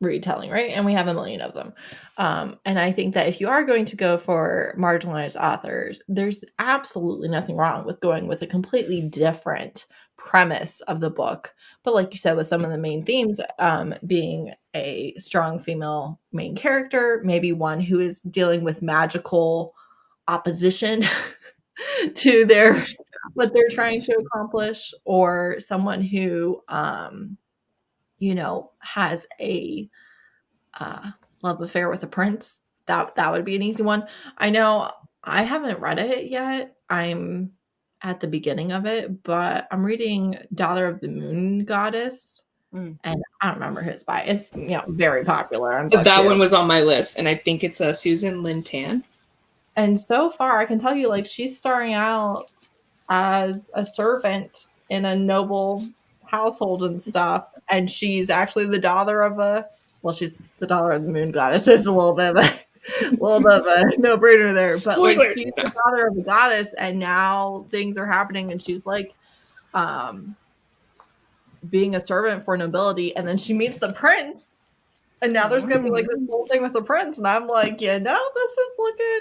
retelling, right? And we have a million of them. And I think that if you are going to go for marginalized authors, there's absolutely nothing wrong with going with a completely different premise of the book. But like you said, with some of the main themes being a strong female main character, maybe one who is dealing with magical opposition to their what they're trying to accomplish, or someone who you know, has a love affair with a prince. That would be an easy one. I know I haven't read it yet. I'm at the beginning of it, but I'm reading Daughter of the Moon Goddess. And I don't remember who it's by. It's, you know, very popular on BookTube. That one was on my list, and I think it's Susan Lynn Tan. And so far, I can tell you, like, she's starting out as a servant in a noble household and stuff, and she's actually the daughter of a, well, she's the daughter of the moon goddess. It's a little bit of a no-brainer there. Spoiler. But like, she's the daughter of a goddess, and now things are happening, and she's like being a servant for nobility, and then she meets the prince, and now there's gonna be like this whole thing with the prince, and I'm like, you know, this is looking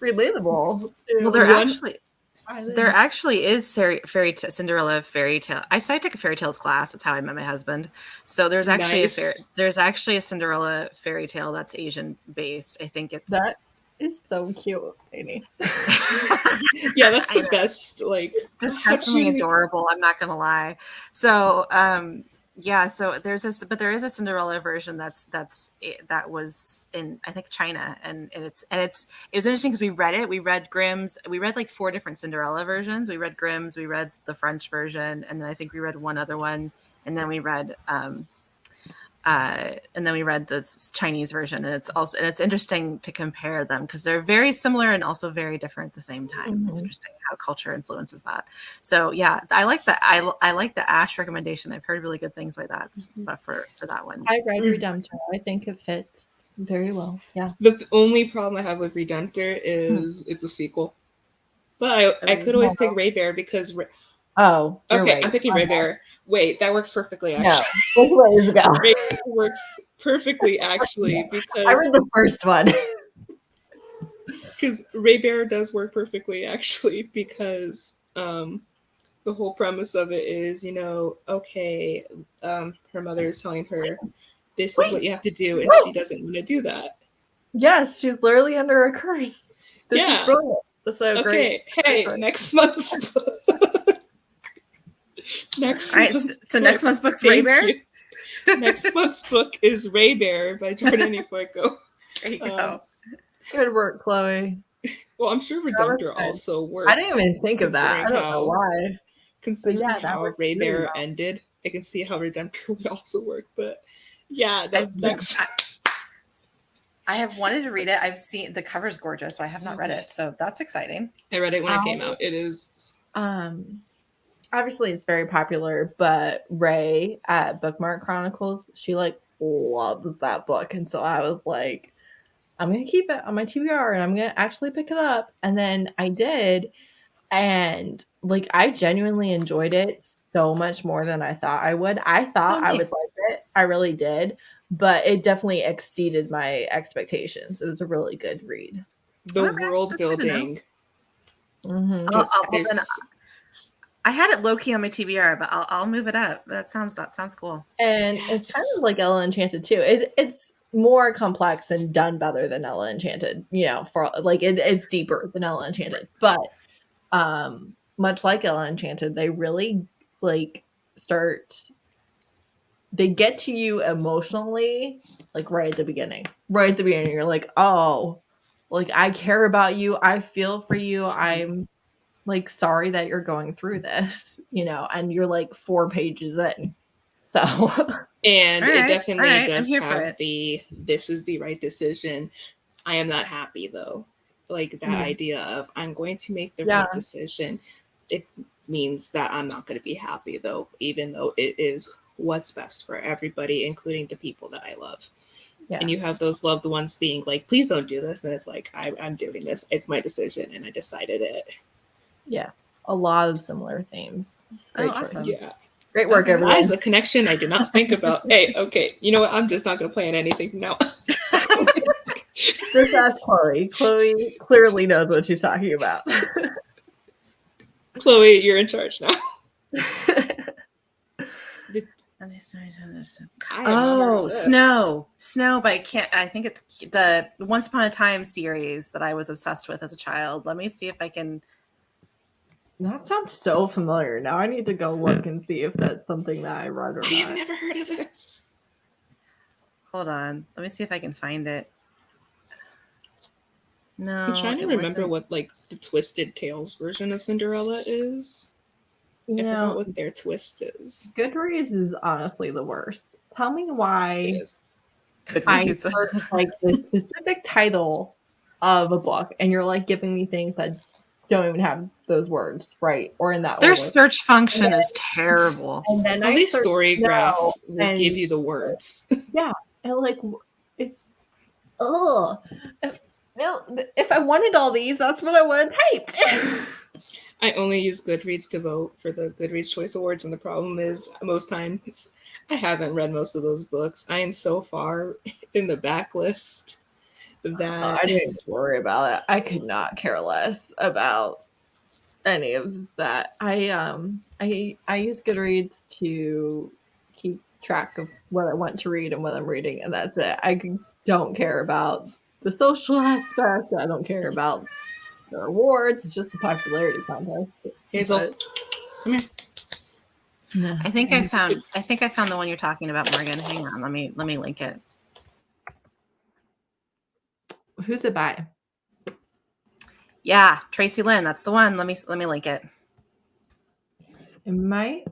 relatable. Well, there actually is Cinderella fairy tale. I took a fairy tales class. That's how I met my husband. So there's actually a Cinderella fairy tale that's Asian based. I think that is so cute, Amy. Yeah, that's the best. Like, it's definitely adorable. I'm not gonna lie. So yeah, so there is a Cinderella version that was in, I think, China, and it was interesting because we read Grimm's, we read like 4 different Cinderella versions. We read Grimm's, we read the French version, and then I think we read one other one, and then we read this Chinese version, and it's interesting to compare them because they're very similar and also very different at the same time. Mm-hmm. It's interesting how culture influences that. So yeah, I like the Ash recommendation. I've heard really good things by that, but for that one, I read Redemptor. I think it fits very well. Yeah. The only problem I have with Redemptor is it's a sequel, but I could always pick Ray Bear because. Oh, okay. Right. I'm picking Ray Bear. Wait, that works perfectly. Actually, no. Ray Bear works perfectly actually because I read the first one. Because Ray Bear does work perfectly actually because the whole premise of it is, you know, okay, her mother is telling her this is what you have to do, and she doesn't want to do that. Yes, she's literally under a curse. This is brilliant. This is so great. Hey, next month's book. Next month's book's Ray Bear? Next month's book is Ray Bear by Jordan Ifueko. There you go. Good work, Chloe. Well, I'm sure Redemptor also works. I didn't even think of that. I don't know why. Considering how Ray Bear ended, I can see how Redemptor would also work. But yeah, I have wanted to read it. I've seen the cover's gorgeous, so I have not read it. So that's exciting. I read it when it came out. It is. Obviously it's very popular, but Ray at Bookmark Chronicles, she like loves that book. And so I was like, I'm going to keep it on my TBR and I'm going to actually pick it up. And then I did. And like, I genuinely enjoyed it so much more than I thought I would. I thought I would like it. I really did. But it definitely exceeded my expectations. It was a really good read. The world building. I had it low key on my TBR, but I'll move it up. That sounds cool. And it's kind of like Ella Enchanted too. It's more complex and done better than Ella Enchanted. You know, for like it's deeper than Ella Enchanted. But much like Ella Enchanted, they really like they get to you emotionally, like right at the beginning. Right at the beginning, you're like, oh, like I care about you. I feel for you. I'm like sorry that you're going through this, you know, and you're like 4 pages in. So and it definitely does have this is the right decision. I am not happy though. Like that idea of I'm going to make the right decision. It means that I'm not going to be happy though, even though it is what's best for everybody, including the people that I love. Yeah. And you have those loved ones being like, please don't do this. And it's like, I'm doing this. It's my decision. And I decided it. Yeah. A lot of similar themes. Great choice. Awesome. Yeah. Great work, everyone. That is a connection I did not think about. Hey, okay. You know what? I'm just not going to plan anything now. Just ask Chloe. Chloe clearly knows what she's talking about. Chloe, you're in charge now. Snow, but I think it's the Once Upon a Time series that I was obsessed with as a child. Let me see if I can. That sounds so familiar. Now I need to go look and see if that's something that I read or not. I've never heard of this. Hold on. Let me see if I can find it. No. I'm trying to remember what like the Twisted Tales version of Cinderella is. I forgot what their twist is. Goodreads is honestly the worst. Tell me why I heard like the specific title of a book and you're like giving me things that don't even have those words right or in that their order. Search function is terrible. And then at least Storygraph will give you the words. Yeah, and like it's if I wanted all these, that's what I would have typed. I only use Goodreads to vote for the Goodreads Choice Awards, and the problem is most times I haven't read most of those books. I am so far in the backlist that I didn't worry about it. I could not care less about any of that. I use Goodreads to keep track of what I want to read and what I'm reading, and that's it. I don't care about the social aspect. I don't care about the awards. It's just a popularity contest. Hazel, come here. No, I think I found the one you're talking about, Morgan. Hang on, let me link it. Who's it by? Yeah, Tracy Lynn. That's the one. Let me link it. It might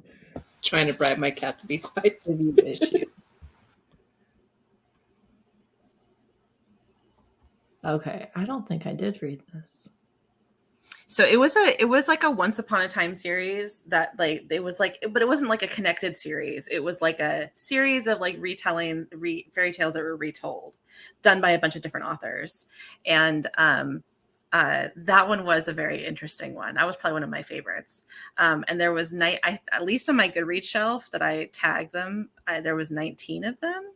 trying to bribe my cat to be quiet. Issues. Okay, I don't think I did read this. So it was like a Once Upon a Time series that like it was like, but it wasn't like a connected series. It was like a series of like retelling fairy tales that were retold, done by a bunch of different authors, and that one was a very interesting one. That was probably one of my favorites. And there was at least on my Goodreads shelf that I tagged them. There was 19 of them,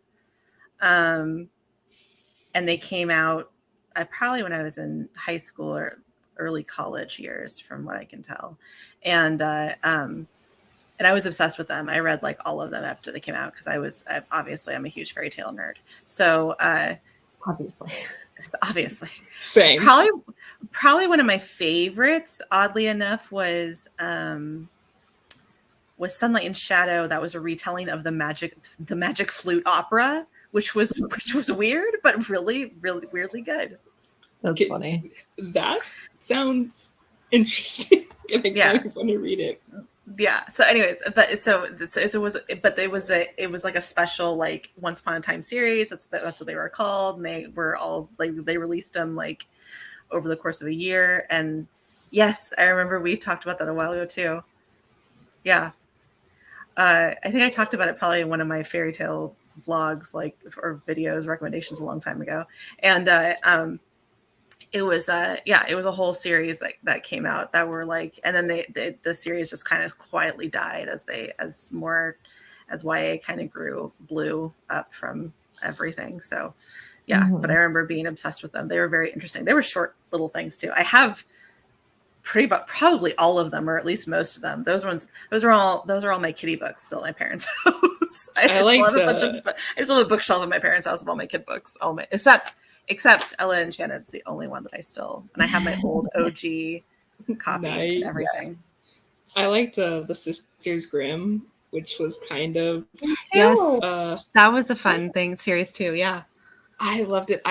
and they came out probably when I was in high school or early college years, from what I can tell. And I was obsessed with them. I read like all of them after they came out because I'm a huge fairy tale nerd. So obviously same. Probably one of my favorites, oddly enough, was Sunlight and Shadow. That was a retelling of the Magic Flute opera, which was weird, but really, really weirdly good. That's funny. That sounds interesting. And I kind of want to read it. Yeah. So, anyways, it was like a special like Once Upon a Time series. That's what they were called. And they were all like they released them like over the course of a year. And yes, I remember we talked about that a while ago too. Yeah. I think I talked about it probably in one of my fairy tale vlogs, like or videos recommendations a long time ago. And it was it was a whole series that came out that were like, and then the series just kind of quietly died as YA kind of blew up from everything. So yeah, but I remember being obsessed with them. They were very interesting. They were short little things too. I have probably all of them, or at least most of them. Those are all my kiddie books still at my parents' house. I still have a bookshelf in my parents' house of all my kid books. Except Ella Enchanted's the only one that I still, and I have my old OG copy and everything. I liked the Sisters Grimm, which was kind of that was a fun series too. Yeah, I loved it.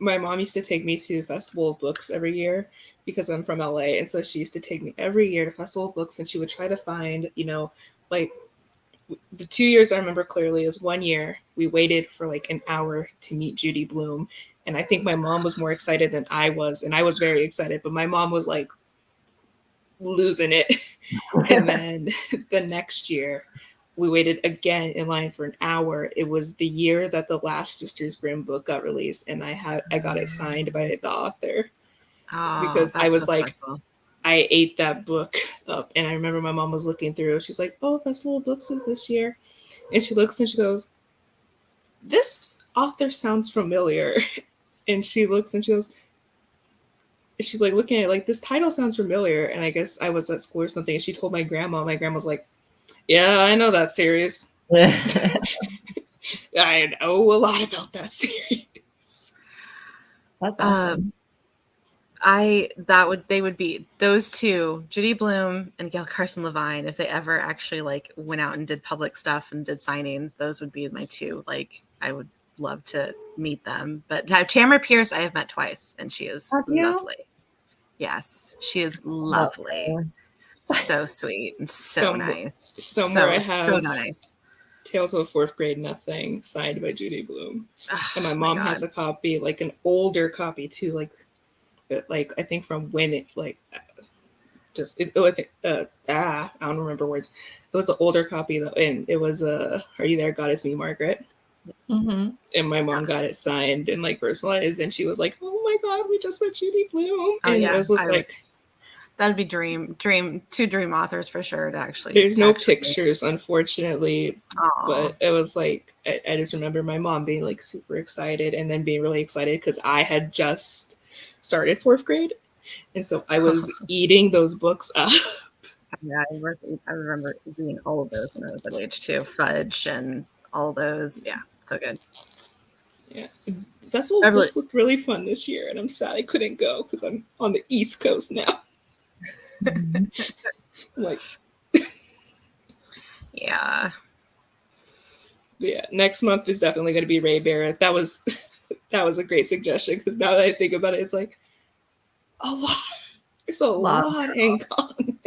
My mom used to take me to Festival of Books every year because I'm from LA, and so she used to take me every year to Festival of Books, and she would try to find, like the 2 years I remember clearly is 1 year we waited for like an hour to meet Judy Blume, and I think my mom was more excited than I was, and I was very excited, but my mom was like losing it. And then the next year we waited again in line for an hour. It was the year that the last Sisters Grimm book got released, and I got it signed by the author because I was so like special. I ate that book up, and I remember my mom was looking through. She's like, "Oh, Festival of Books is this year," and she looks and she goes, "This author sounds familiar," and she looks and she goes, she's like looking at it like, this title sounds familiar. And I guess I was at school or something, and she told my grandma. My grandma's like, "Yeah, I know that series." I know a lot about that series. That's awesome. They would be those two, Judy Blume and Gail Carson Levine, if they ever actually like went out and did public stuff and did signings. Those would be my two. Like, I would love to meet them. But Tamara Pierce, I have met twice, and she is lovely. Yes, she is lovely. So sweet and so nice. Somewhere I have so nice. Tales of a Fourth Grade Nothing signed by Judy Blume. And my mom has a copy, like an older copy too, like I think from when it I don't remember words. It was an older copy though, and it was Are You There, God It's Me, Margaret? Mm-hmm. And my mom got it signed and like personalized, and she was like, "Oh my God, we just met Judy Blume!" And I was just like, "That'd be dream authors for sure to actually." There's no pictures, unfortunately. Aww. But it was like I just remember my mom being like super excited, and then being really excited because I had just started 4th grade, and so I was eating those books up. Yeah, I remember eating all of those when I was that age too. Fudge and all those. Yeah, so good. Yeah, Festival of Books looked really fun this year, and I'm sad I couldn't go because I'm on the East Coast now. Like, yeah. Next month is definitely going to be Ray Bear. That was a great suggestion, because now that I think about it, it's like a lot. There's a lot in common.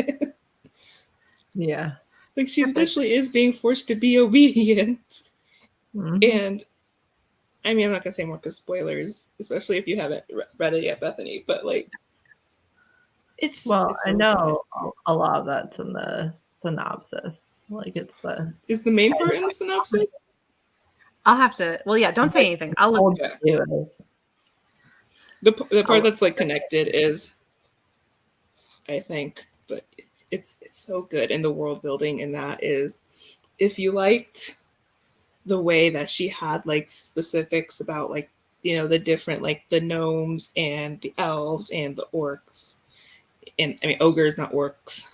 Yeah, like she literally is being forced to be obedient. Mm-hmm. And I mean, I'm not gonna say more because spoilers, especially if you haven't read it yet, Bethany. But like, it's so I know good. A lot of that's in the synopsis. Like, is the main part in the synopsis? I'll have to. Well, yeah. Don't say anything. I'll look. Yeah. The part that's like connected is, I think, but it's so good in the world building, and that is, if you liked the way that she had like specifics about like, the different, like the gnomes and the elves and the orcs, and I mean ogres, not orcs.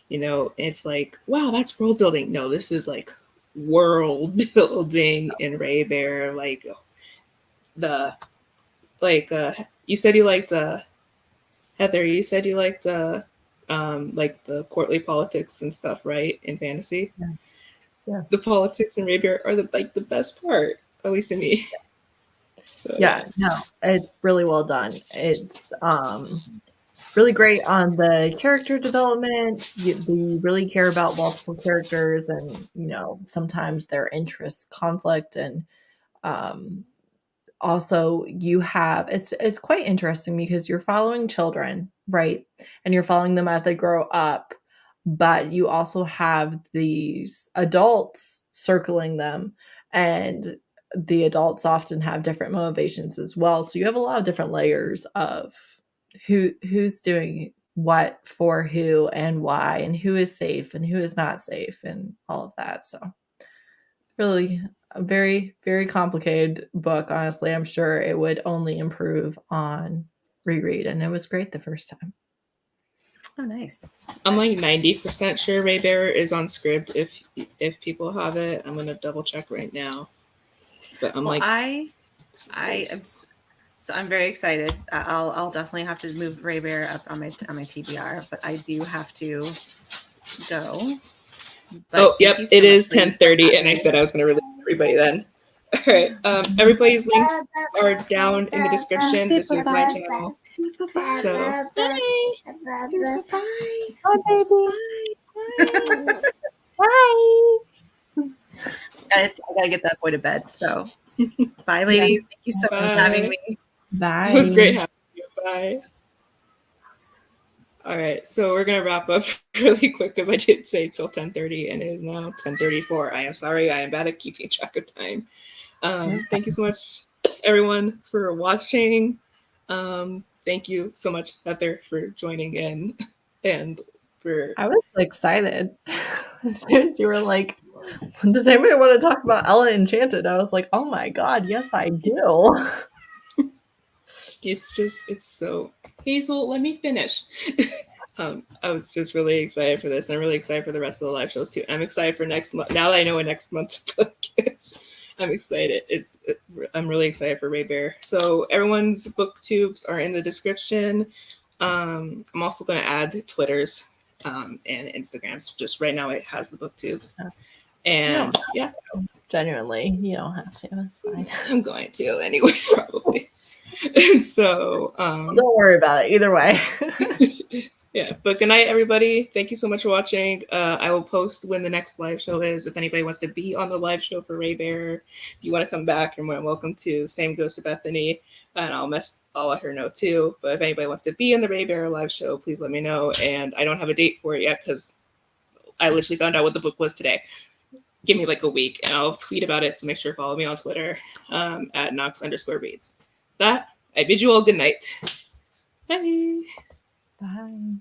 It's like, wow, that's world building. No, this is like world building in Ray Bear. Like you said you liked Heather, you said you liked like the courtly politics and stuff, right? In fantasy. Yeah. The politics in Ray Bear are the best part, at least to me. So, no, it's really well done. It's really great on the character development. You really care about multiple characters, and sometimes their interests conflict, and also you have it's quite interesting because you're following children, right? And you're following them as they grow up, but you also have these adults circling them, and the adults often have different motivations as well. So you have a lot of different layers of who's doing what for who and why, and who is safe and who is not safe, and all of that. So really a very, very complicated book. Honestly, I'm sure it would only improve on reread, and it was great the first time. Oh, nice. I'm like 90% sure Raybearer is on script. If people have it, I'm gonna double check right now. But I'm I'm very excited. I'll definitely have to move Raybearer up on my TBR, but I do have to go. But yep, it is 10:30, and I said I was gonna release everybody then. All right. Everybody's links are down in the description. This is my channel. So bye. Bye, baby. Bye. I gotta get that boy to bed. So bye, ladies. Thank you so much for having me. Bye. It was great having you. Bye. All right, so we're gonna wrap up really quick because I did say till 10:30 and it is now 10:34. I am sorry, I am bad at keeping track of time. Thank you so much, everyone, for watching. Thank you so much, Heather, for joining in, and for I was excited as soon as you were like, "Does anybody want to talk about Ella Enchanted?" I was like, "Oh my god, yes, I do." It's so Hazel. Let me finish. I was just really excited for this. I'm really excited for the rest of the live shows too. I'm excited for next month. Now that I know what next month's book is, I'm excited. I'm really excited for Raybearer. So everyone's booktubes are in the description. I'm also going to add Twitters and Instagrams. Just right now, it has the booktubes. And yeah, genuinely, you don't have to. That's fine. I'm going to, anyways, probably. And so, don't worry about it. Either way. Yeah, but good night, everybody. Thank you so much for watching. I will post when the next live show is. If anybody wants to be on the live show for Raybearer, if you want to come back, you're more than welcome to. Same goes to Bethany, and I'll let her know too. But if anybody wants to be in the Raybearer live show, please let me know. And I don't have a date for it yet because I literally found out what the book was today. Give me like a week, and I'll tweet about it. So make sure to follow me on Twitter at Knox_reads. That I bid you all good night. Bye. Bye.